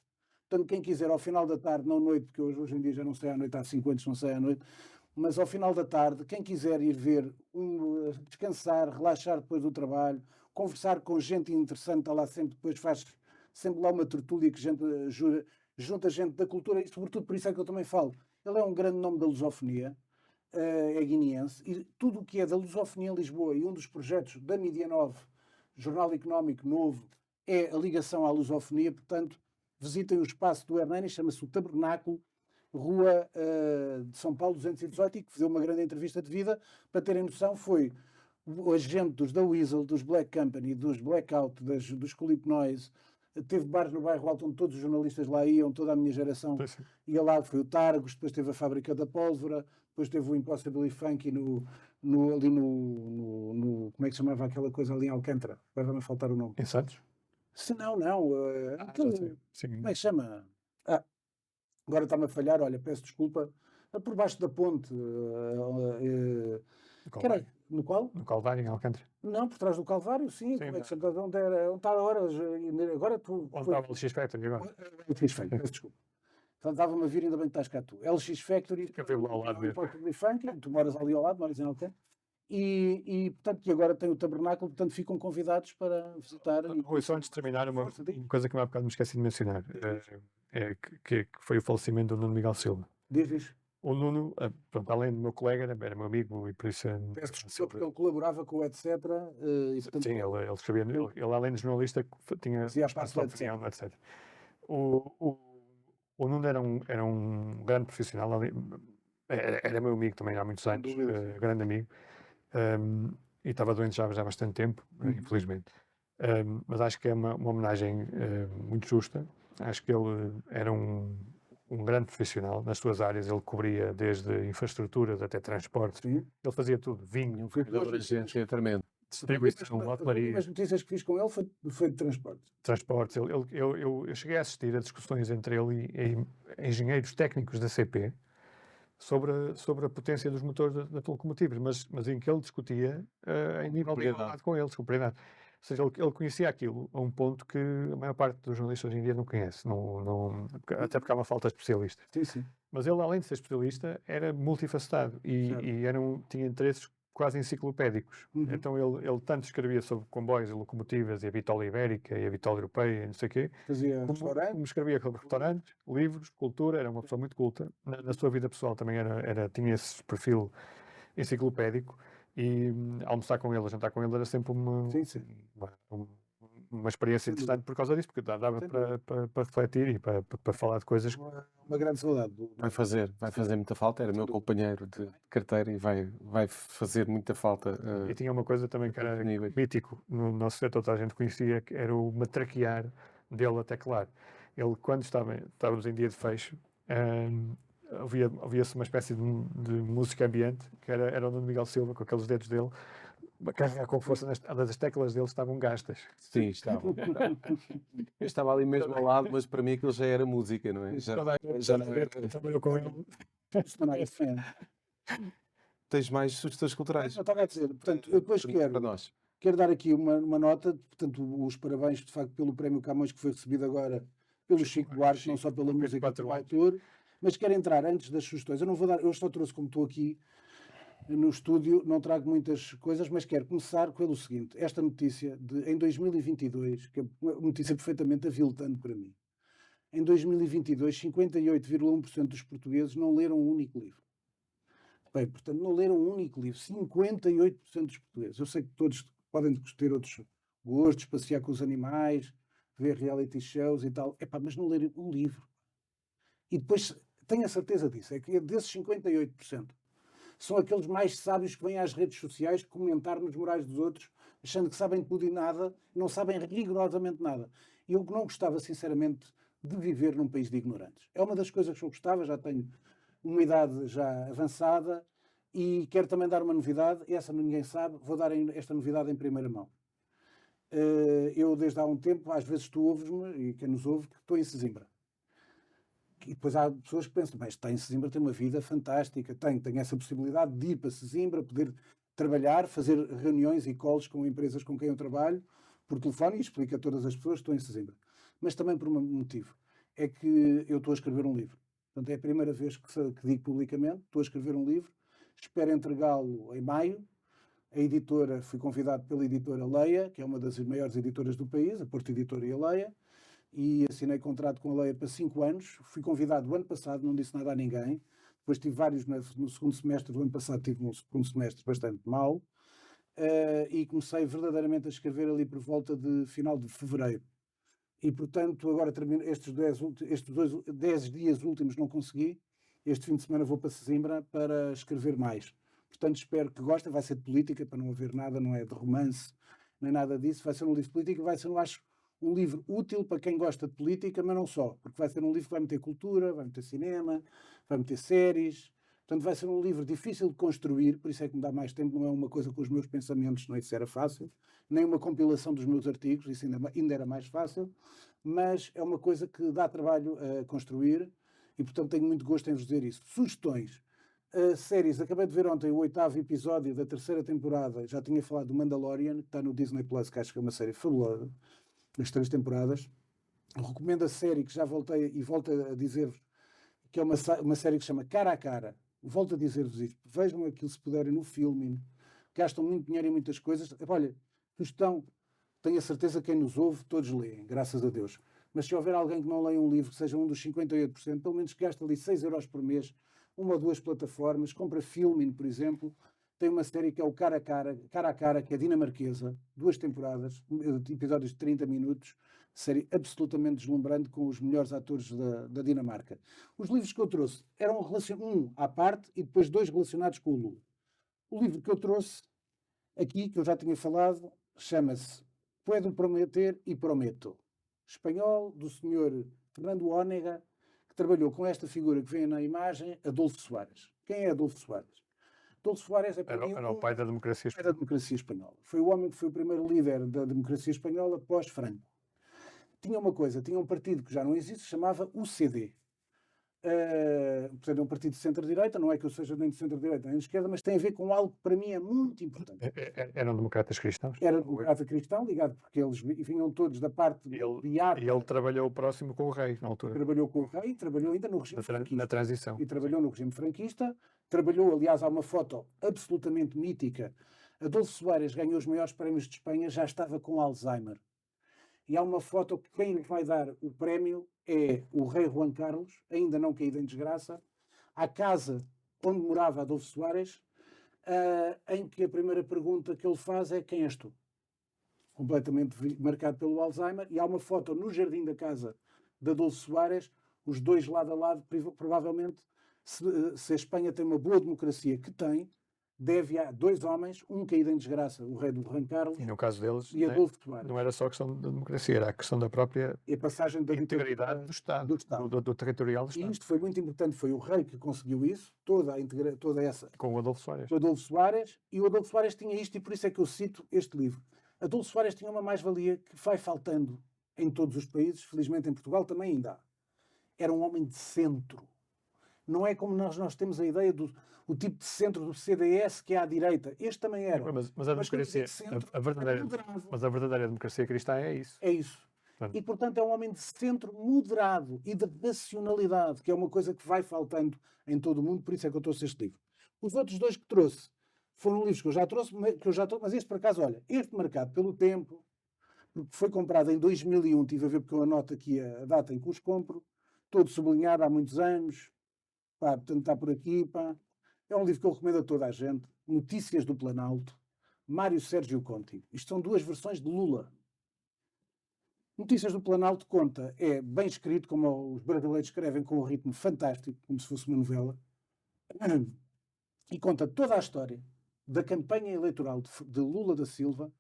Portanto, quem quiser, ao final da tarde, não à noite, porque hoje em dia já não sei à noite, há 5 anos não sei à noite, mas ao final da tarde, quem quiser ir ver, descansar, relaxar depois do trabalho, conversar com gente interessante, está lá sempre, depois faz sempre lá uma tertúlia que junta gente da cultura, e sobretudo por isso é que eu também falo. Ele é um grande nome da lusofonia, é guineense, e tudo o que é da lusofonia em Lisboa, e um dos projetos da Mídia 9, Jornal Económico Novo, é a ligação à lusofonia. Portanto, visitem o espaço do Hernani, chama-se o Tabernáculo, Rua de São Paulo 218, e que deu uma grande entrevista de vida. Para terem noção, foi o agente dos da Weasel, dos Black Company, dos Blackout, dos Culip Noise. Teve bares no bairro Alto onde todos os jornalistas lá iam, toda a minha geração ia lá, foi o Targos, depois teve a Fábrica da Pólvora, depois teve o Impossible Funky ali no como é que se chamava aquela coisa ali em Alcântara? Agora vai-me faltar o nome. Em Santos? Se não, Sim. como é que se chama? Agora está-me a falhar, olha, peço desculpa. Por baixo da ponte. No qual? No Calvário, em Alcântara. Não, por trás do Calvário, sim. Como é que se chama? Onde está agora? Agora tu. Onde estava o LX Factory agora? LX Factory, peço desculpa. Então estava-me a vir, ainda bem que estás cá tu. LX Factory. Fica lá ao lado mesmo. Tu moras ali ao lado, moras em Alcântara. Portanto, que agora tem o Tabernáculo, portanto ficam convidados para visitar. Rui, só antes de terminar, uma coisa que há bocado me esqueci de mencionar, que foi o falecimento do Nuno Miguel Silva. Diz. O Nuno, pronto, além do meu colega, era meu amigo, e por isso... Peço desculpa, porque ele colaborava com o etc. E, portanto, sim, ele escrevia, ele além de jornalista, tinha espaço de opinião, etc. O Nuno era um grande profissional, era meu amigo também há muitos anos, grande amigo. E estava doente já há bastante tempo, infelizmente. Mas acho que é uma homenagem muito justa. Acho que ele era um grande profissional nas suas áreas. Ele cobria desde infraestruturas até transportes. Sim. Ele fazia tudo. Vinho, tremendo. distribuição, hotelaria. As notícias que fiz com ele foi de transportes. Transportes. Eu cheguei a assistir a discussões entre ele e engenheiros técnicos da CP sobre a potência dos motores das locomotivas, mas em que ele discutia em nível de igualdade com eles, com propriedade. Ou seja, ele conhecia aquilo a um ponto que a maior parte dos jornalistas hoje em dia não conhece, até porque há uma falta de especialistas. Sim. Mas ele, além de ser especialista, era multifacetado e tinha interesses quase enciclopédicos. Então ele tanto escrevia sobre comboios e locomotivas e a bitola ibérica e a bitola europeia e não sei o quê, Fazia como restaurante. escrevia sobre restaurantes, livros, cultura, era uma pessoa muito culta. Na sua vida pessoal também tinha esse perfil enciclopédico e almoçar com ele, jantar com ele era sempre Sim, sim. uma experiência Sem dúvida. interessante por causa disso, porque dava Sem para refletir e para falar de coisas. Uma grande saudade. Vai fazer muita falta. Era meu companheiro de carteira e vai fazer muita falta. E tinha uma coisa também que era níveis. mítico no nosso setor, toda a gente conhecia, que era o matraquear dele a teclar. Ele, quando estávamos em dia de fecho, ouvia-se uma espécie de música ambiente, que era o Nuno Miguel Silva, com aqueles dedos dele, a carregar com força, as teclas dele estavam gastas. Sim, estavam. Eu estava ali mesmo ao lado, mas para mim aquilo já era música, não é? Já não era. Trabalhou com ele. Isto não é diferente. Tens mais sugestões culturais Eu estava a dizer, portanto, eu depois para nós? quero dar aqui uma nota, portanto, os parabéns, de facto, pelo Prémio Camões que foi recebido agora pelo Chico Buarque, não só pela música do autor, mas quero entrar antes das sugestões. Eu não vou dar, eu só trouxe, como estou aqui no estúdio, não trago muitas coisas, mas quero começar pelo seguinte: esta notícia em 2022, que é uma notícia perfeitamente aviltante para mim. Em 2022, 58,1% dos portugueses não leram um único livro. Bem, portanto, não leram um único livro. 58% dos portugueses. Eu sei que todos podem ter outros gostos, passear com os animais, ver reality shows e tal. Epá, mas não lerem um livro. E depois, tenho a certeza disso, é que desses 58%, são aqueles mais sábios que vêm às redes sociais comentar nos morais dos outros, achando que sabem tudo e nada, não sabem rigorosamente nada. E eu não gostava, sinceramente, de viver num país de ignorantes. É uma das coisas que eu gostava, já tenho uma idade já avançada e quero também dar uma novidade, e essa ninguém sabe, vou dar esta novidade em primeira mão. Eu, desde há um tempo, às vezes tu ouves-me, e quem nos ouve, que estou em Sesimbra. E depois há pessoas que pensam, bem, está em Sesimbra, tem uma vida fantástica, tem essa possibilidade de ir para Sesimbra, poder trabalhar, fazer reuniões e calls com empresas com quem eu trabalho, por telefone, e explico a todas as pessoas que estou em Sesimbra. Mas também por um motivo, é que eu estou a escrever um livro. Portanto, é a primeira vez que digo publicamente, estou a escrever um livro, espero entregá-lo em maio. A editora, fui convidado pela editora Leia, que é uma das maiores editoras do país, a Porto Editora e a Leia, e assinei contrato com a Leia para 5 anos. Fui convidado o ano passado, não disse nada a ninguém. Depois tive vários no segundo semestre do ano passado, tive um segundo semestre bastante mau, e comecei verdadeiramente a escrever ali por volta de final de fevereiro. E, portanto, agora termino estes 10 dias últimos não consegui. Este fim de semana vou para Sesimbra para escrever mais. Portanto, espero que gostem. Vai ser de política, para não haver nada, não é de romance, nem nada disso. Vai ser um livro de política, vai ser, eu acho, um livro útil para quem gosta de política, mas não só. Porque vai ser um livro que vai meter cultura, vai meter cinema, vai meter séries. Portanto, vai ser um livro difícil de construir, por isso é que me dá mais tempo, não é uma coisa com os meus pensamentos, não é isso era fácil, nem uma compilação dos meus artigos, isso ainda era mais fácil, mas é uma coisa que dá trabalho a construir e, portanto, tenho muito gosto em vos dizer isso. Sugestões. Séries, acabei de ver ontem o 8º episódio da 3ª temporada, já tinha falado do Mandalorian, que está no Disney Plus, que acho que é uma série fabulosa, das 3 temporadas. Recomendo a série, que já voltei e volto a dizer-vos, que é uma série que se chama Cara a Cara. Volto a dizer-vos isto. Vejam aquilo se puderem no filme. Gastam muito dinheiro em muitas coisas. Olha, sugestão, tenho a certeza que quem nos ouve, todos leem, graças a Deus. Mas se houver alguém que não leia um livro, que seja um dos 58%, pelo menos que gaste ali 6 euros por mês, uma ou duas plataformas, compra Filmin, por exemplo. Tem uma série que é o Cara a Cara, que é dinamarquesa, 2 temporadas, episódios de 30 minutos, série absolutamente deslumbrante, com os melhores atores da Dinamarca. Os livros que eu trouxe eram um à parte e depois 2 relacionados com o Lula. O livro que eu trouxe aqui, que eu já tinha falado, chama-se Puedo Prometer e Prometo. Espanhol, do senhor Fernando Ónega, que trabalhou com esta figura que vem na imagem, Adolfo Suárez. Quem é Adolfo Suárez? Adolfo Suárez é para mim era o pai da democracia espanhola. Da democracia espanhola. Foi o homem que foi o primeiro líder da democracia espanhola pós-Franco. Tinha uma coisa, tinha um partido que já não existe, se chamava UCD. Portanto, é um partido de centro-direita, não é que eu seja nem de centro-direita nem de esquerda, mas tem a ver com algo que para mim é muito importante. Eram democratas cristãos? Era democrata cristão, ligado, porque eles vinham todos da parte beata. E ele trabalhou próximo com o rei, na altura. Trabalhou com o rei, trabalhou ainda no regime franquista. Na transição. E trabalhou no regime franquista, trabalhou, aliás, há uma foto absolutamente mítica. Adolfo Suárez ganhou os maiores prémios de Espanha, já estava com Alzheimer. E há uma foto que quem lhe vai dar o prémio é o rei Juan Carlos, ainda não caído em desgraça, à casa onde morava Adolfo Suárez, em que a primeira pergunta que ele faz é: quem és tu? Completamente marcado pelo Alzheimer. E há uma foto no jardim da casa de Adolfo Suárez, os dois lado a lado. Provavelmente, se a Espanha tem uma boa democracia, que tem, deve a dois homens, um caído em desgraça, o rei do Juan Carlos, E no caso deles, e Adolfo Suárez. não era só a questão da democracia, era a questão da própria E a passagem da integridade do Estado, do territorial do E Estado, isto foi muito importante, foi o rei que conseguiu isso, toda essa, com o Adolfo Suárez. o Adolfo Suárez, e o Adolfo Suárez tinha isto, e por isso é que eu cito este livro. Adolfo Suárez tinha uma mais-valia que vai faltando em todos os países, felizmente em Portugal também ainda há. Era um homem de centro. Não é como nós temos a ideia do o tipo de centro do CDS que é à direita. Este também era. Mas a democracia, de centro, a verdadeira, moderado. mas a verdadeira democracia cristã é isso. É isso. Portanto, E, portanto, é um homem de centro moderado e de racionalidade, que é uma coisa que vai faltando em todo o mundo, por isso é que eu trouxe este livro. Os outros dois que trouxe foram livros que eu já trouxe, mas este, por acaso, olha, este marcado pelo tempo, porque foi comprado em 2001, tive a ver porque eu anoto aqui a data em que os compro, todo sublinhado há muitos anos, pá, portanto está por aqui, pá. É um livro que eu recomendo a toda a gente. Notícias do Planalto, Mário Sérgio Conti. Isto são duas versões de Lula. Notícias do Planalto conta, é bem escrito, como os brasileiros escrevem, com um ritmo fantástico, como se fosse uma novela, e conta toda a história da campanha eleitoral de Lula da Silva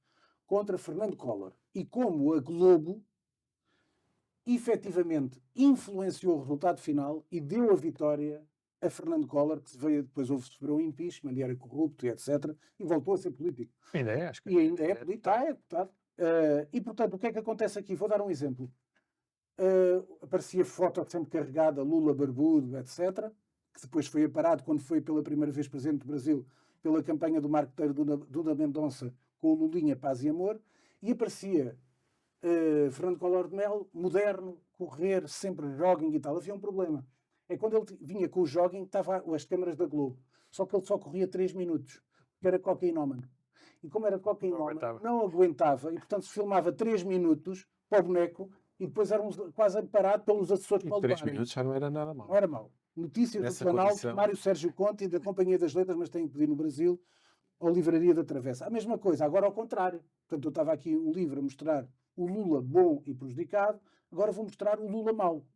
contra Fernando Collor e como a Globo efetivamente influenciou o resultado final e deu a vitória a Fernando Collor, que veio depois sofreu um impeachment e era corrupto e etc. E voltou a ser político. ainda é, acho que E ainda é político. É deputado. E portanto, o que é que acontece aqui? Vou dar um exemplo. Aparecia foto sempre carregada, Lula barbudo, etc., que depois foi aparado quando foi pela primeira vez presidente do Brasil pela campanha do marqueteiro Duda Mendonça com o Lulinha, Paz e Amor, e aparecia Fernando Collor de Mello, moderno, correr, sempre jogging e tal. Havia um problema. É quando ele vinha com o jogging, estavam as câmaras da Globo. Só que ele só corria 3 minutos, porque era cocainómano. E como era cocainómano, não aguentava. E, portanto, se filmava 3 minutos para o boneco e depois era quase parado pelos assessores de Paulo 3 minutos já não era nada mal. Não era mau. Notícias Nessa do Planalto, condição. Mário Sérgio Conti, da Companhia das Letras, mas tem que pedir no Brasil, ou Livraria da Travessa. A mesma coisa, agora ao contrário. Portanto, eu estava aqui um livro a mostrar o Lula bom e prejudicado, agora vou mostrar o Lula mau.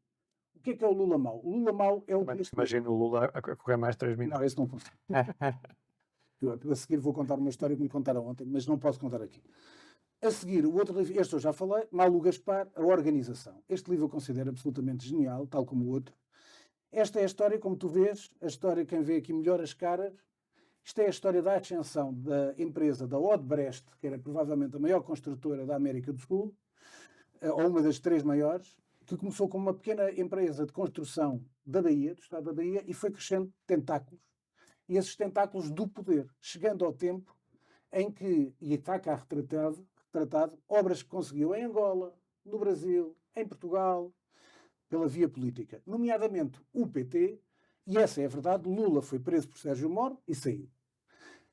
O que é o Lula mau? O Lula mau é o... Imagina o Lula a correr mais 3 minutos. Não, esse não posso. A seguir vou contar uma história que me contaram ontem, mas não posso contar aqui. A seguir, o outro livro, este eu já falei, Malu Gaspar, A Organização. Este livro eu considero absolutamente genial, tal como o outro. Esta é a história, como tu vês, a história, quem vê aqui melhor as caras, isto é a história da ascensão da empresa da Odebrecht, que era provavelmente a maior construtora da América do Sul, ou uma das 3 maiores, que começou como uma pequena empresa de construção da Bahia, do estado da Bahia, e foi crescendo tentáculos, e esses tentáculos do poder, chegando ao tempo em que, e está cá retratado, obras que conseguiu em Angola, no Brasil, em Portugal, pela via política, nomeadamente o PT, e essa é a verdade, Lula foi preso por Sérgio Moro e saiu.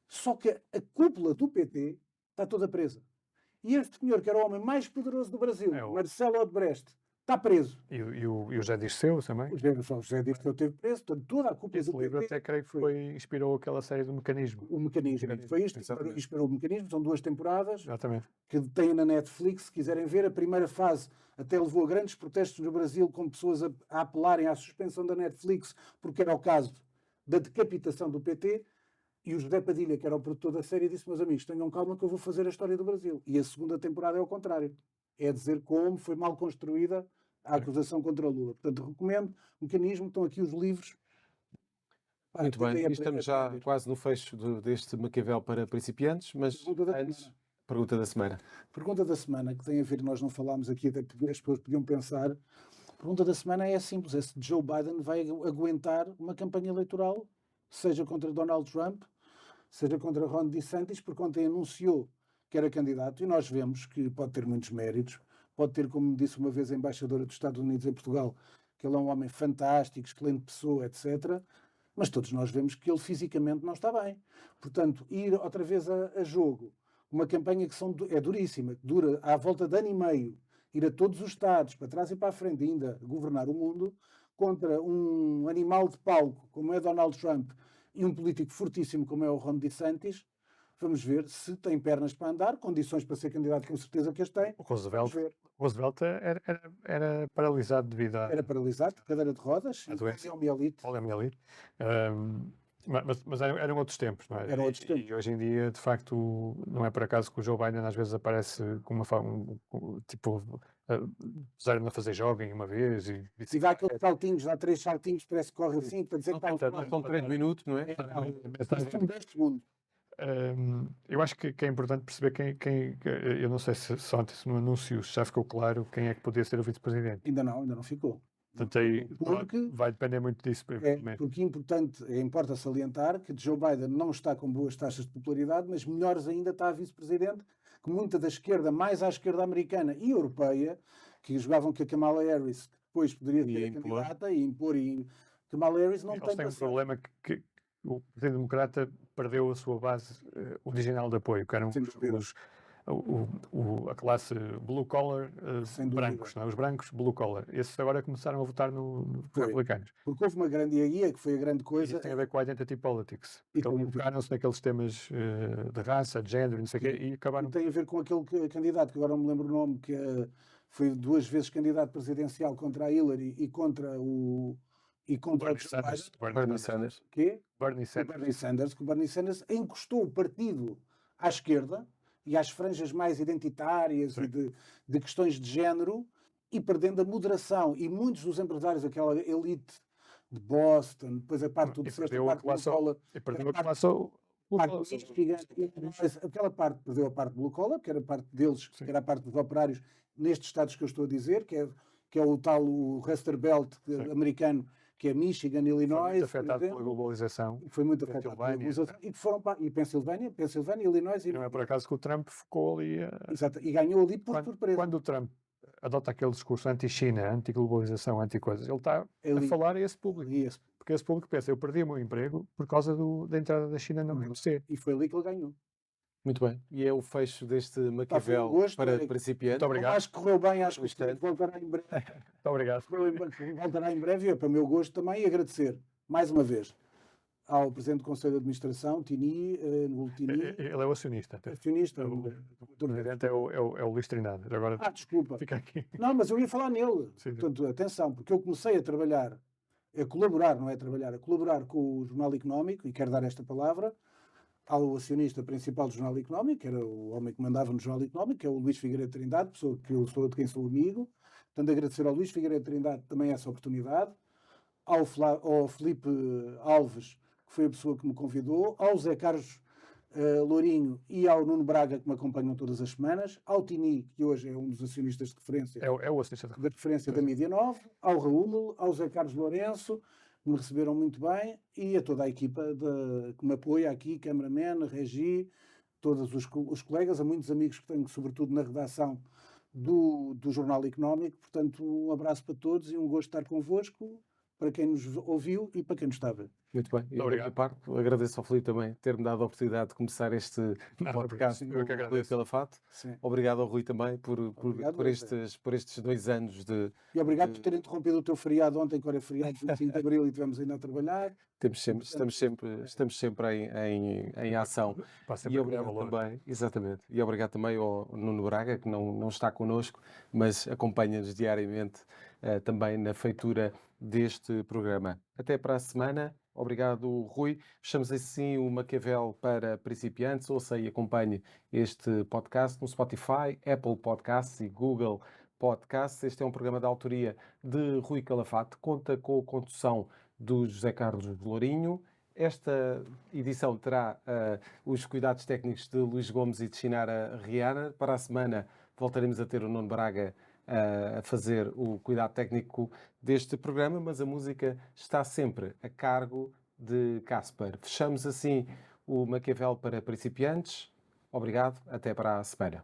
Só que a cúpula do PT está toda presa. E este senhor, que era o homem mais poderoso do Brasil, Marcelo Odebrecht, está preso. E o José Dirceu também? O José Dirceu esteve preso, portanto, toda a cúpula Esse do livro PT... até creio que inspirou aquela série do Mecanismo. O Mecanismo. Foi isto, inspirou o Mecanismo, são 2 temporadas. Exatamente. Que tem na Netflix, se quiserem ver. A primeira fase até levou a grandes protestos no Brasil, com pessoas a apelarem à suspensão da Netflix, porque era o caso da decapitação do PT. E o José Padilha, que era o produtor da série, disse: meus amigos, tenham calma que eu vou fazer a história do Brasil. E a segunda temporada é ao contrário. É dizer como foi mal construída a acusação contra o Lula. Portanto, recomendo Mecanismo, estão aqui os livros. Muito bem, e estamos já quase no fecho deste Maquiavel para principiantes, mas antes, pergunta da semana. Pergunta da semana, que tem a ver, nós não falámos aqui, até porque as pessoas podiam pensar. A pergunta da semana é simples: é se Joe Biden vai aguentar uma campanha eleitoral, seja contra Donald Trump, seja contra Ron DeSantis, porque ontem anunciou que era candidato, e nós vemos que pode ter muitos méritos, pode ter, como me disse uma vez a embaixadora dos Estados Unidos em Portugal, que ele é um homem fantástico, excelente pessoa, etc., mas todos nós vemos que ele fisicamente não está bem. Portanto, ir outra vez a jogo, uma campanha que é duríssima, que dura à volta de ano e meio, ir a todos os Estados, para trás e para a frente, ainda governar o mundo, contra um animal de palco como é Donald Trump e um político fortíssimo como é o Ron DeSantis, vamos ver se tem pernas para andar, condições para ser candidato, com certeza que as tem. O Vamos ver. Roosevelt era paralisado devido Era paralisado, cadeira de rodas, à doença, poliomielite. poliomielite. Mas eram outros tempos, não é? Eram outros tempos. E hoje em dia, de facto, não é por acaso que o Joe Biden às vezes aparece com uma tipo, puseram-no a fazer jogging uma vez e Se dá aqueles saltinhos, dá 3 saltinhos, parece que corre assim, para dizer que está Não são 3 minutos, não é? São 10 segundos. Eu acho que é importante perceber eu não sei se ontem no anúncio já ficou claro quem é que podia ser o vice-presidente. Ainda não ficou. Portanto, aí Porque vai depender muito disso. porque importa salientar que Joe Biden não está com boas taxas de popularidade, mas melhores ainda está a vice-presidente, que muita da esquerda, mais à esquerda americana e europeia, que jogavam com a Kamala Harris, que depois poderia ser a candidata e impor, e Kamala Harris não tem um problema que o Partido Democrata perdeu a sua base original de apoio, que eram a classe blue collar, brancos, não é? Os brancos blue collar. Esses agora começaram a votar nos republicanos. Porque houve uma grande guia, que foi a grande coisa. Isso tem a ver com a identity politics. Porque eles focaram-se naqueles temas de raça, de género, não sei o quê, e acabaram... E tem a ver com aquele candidato, que agora não me lembro o nome, que foi 2 vezes candidato presidencial contra a Hillary e contra o... Bernie Sanders. Quê? Bernie Sanders. Que o Bernie Sanders encostou o partido à esquerda e às franjas mais identitárias e de questões de género, e perdendo a moderação. E muitos dos empresários, aquela elite de Boston, depois a parte do sexto, a parte do collar, aquela parte perdeu a parte blue collar, que era a parte deles, que era a parte dos operários nestes estados que eu estou a dizer, que é o tal o Rust Belt americano, que é Michigan, Illinois. Foi muito afetado pela globalização. Foi muito afetado pela globalização. E Pensilvânia, Illinois. E não é por acaso que o Trump focou ali. Exato, e ganhou ali por surpresa. Quando o Trump adota aquele discurso anti-China, anti-globalização, anti-coisas, ele está a falar a esse público. Porque esse público pensa, eu perdi o meu emprego por causa da entrada da China na União Europeia. E foi ali que ele ganhou. Muito bem. E é o fecho deste Maquiavel para principiantes. Muito obrigado. Acho que correu bem, acho que voltará em breve. Muito obrigado. Voltará em breve e é para o meu gosto também, e agradecer mais uma vez ao Presidente do Conselho de Administração, Tini. Ele é o acionista. O Presidente é o Luís Trindade. Agora, desculpa. Fica aqui. Não, mas eu ia falar nele. Sim. Portanto, atenção, porque eu comecei a trabalhar, a colaborar, não é trabalhar, a colaborar com o Jornal Económico, e quero dar esta palavra ao acionista principal do Jornal Económico, que era o homem que mandava no Jornal Económico, que é o Luís Figueiredo Trindade, pessoa que eu sou, de quem sou amigo. Portanto, agradecer ao Luís Figueiredo Trindade também essa oportunidade, ao Filipe Alves, que foi a pessoa que me convidou, ao Zé Carlos Lourinho e ao Nuno Braga, que me acompanham todas as semanas, ao Tini, que hoje é um dos acionistas de referência, é o acionista de referência da Mídia 9, ao Raul, ao Zé Carlos Lourenço, que me receberam muito bem, e a toda a equipa que me apoia aqui, cameraman, regi, todos os colegas, a muitos amigos que tenho, sobretudo na redação do Jornal Económico. Portanto, um abraço para todos e um gosto de estar convosco, para quem nos ouviu e para quem nos está a ver. Muito bem. E da minha parte, agradeço ao Filipe também ter-me dado a oportunidade de começar este podcast pela Calafato. Obrigado ao Rui também por estes 2 anos de... E obrigado por ter interrompido o teu feriado ontem, que era feriado de 25 de Abril, e tivemos ainda a trabalhar. Estamos sempre em ação. E obrigado também, exatamente. E obrigado também ao Nuno Braga, que não está connosco, mas acompanha-nos diariamente também na feitura deste programa. Até para a semana. Obrigado, Rui. Fechamos assim o Maquiavel para principiantes. Ouça e acompanhe este podcast no Spotify, Apple Podcasts e Google Podcasts. Este é um programa de autoria de Rui Calafato. Conta com a condução do José Carlos Lourinho. Esta edição terá os cuidados técnicos de Luís Gomes e de Chinara Riana. Para a semana voltaremos a ter o Nuno Braga a fazer o cuidado técnico deste programa, mas a música está sempre a cargo de Casper. Fechamos assim o Maquiavel para principiantes. Obrigado, até para a semana.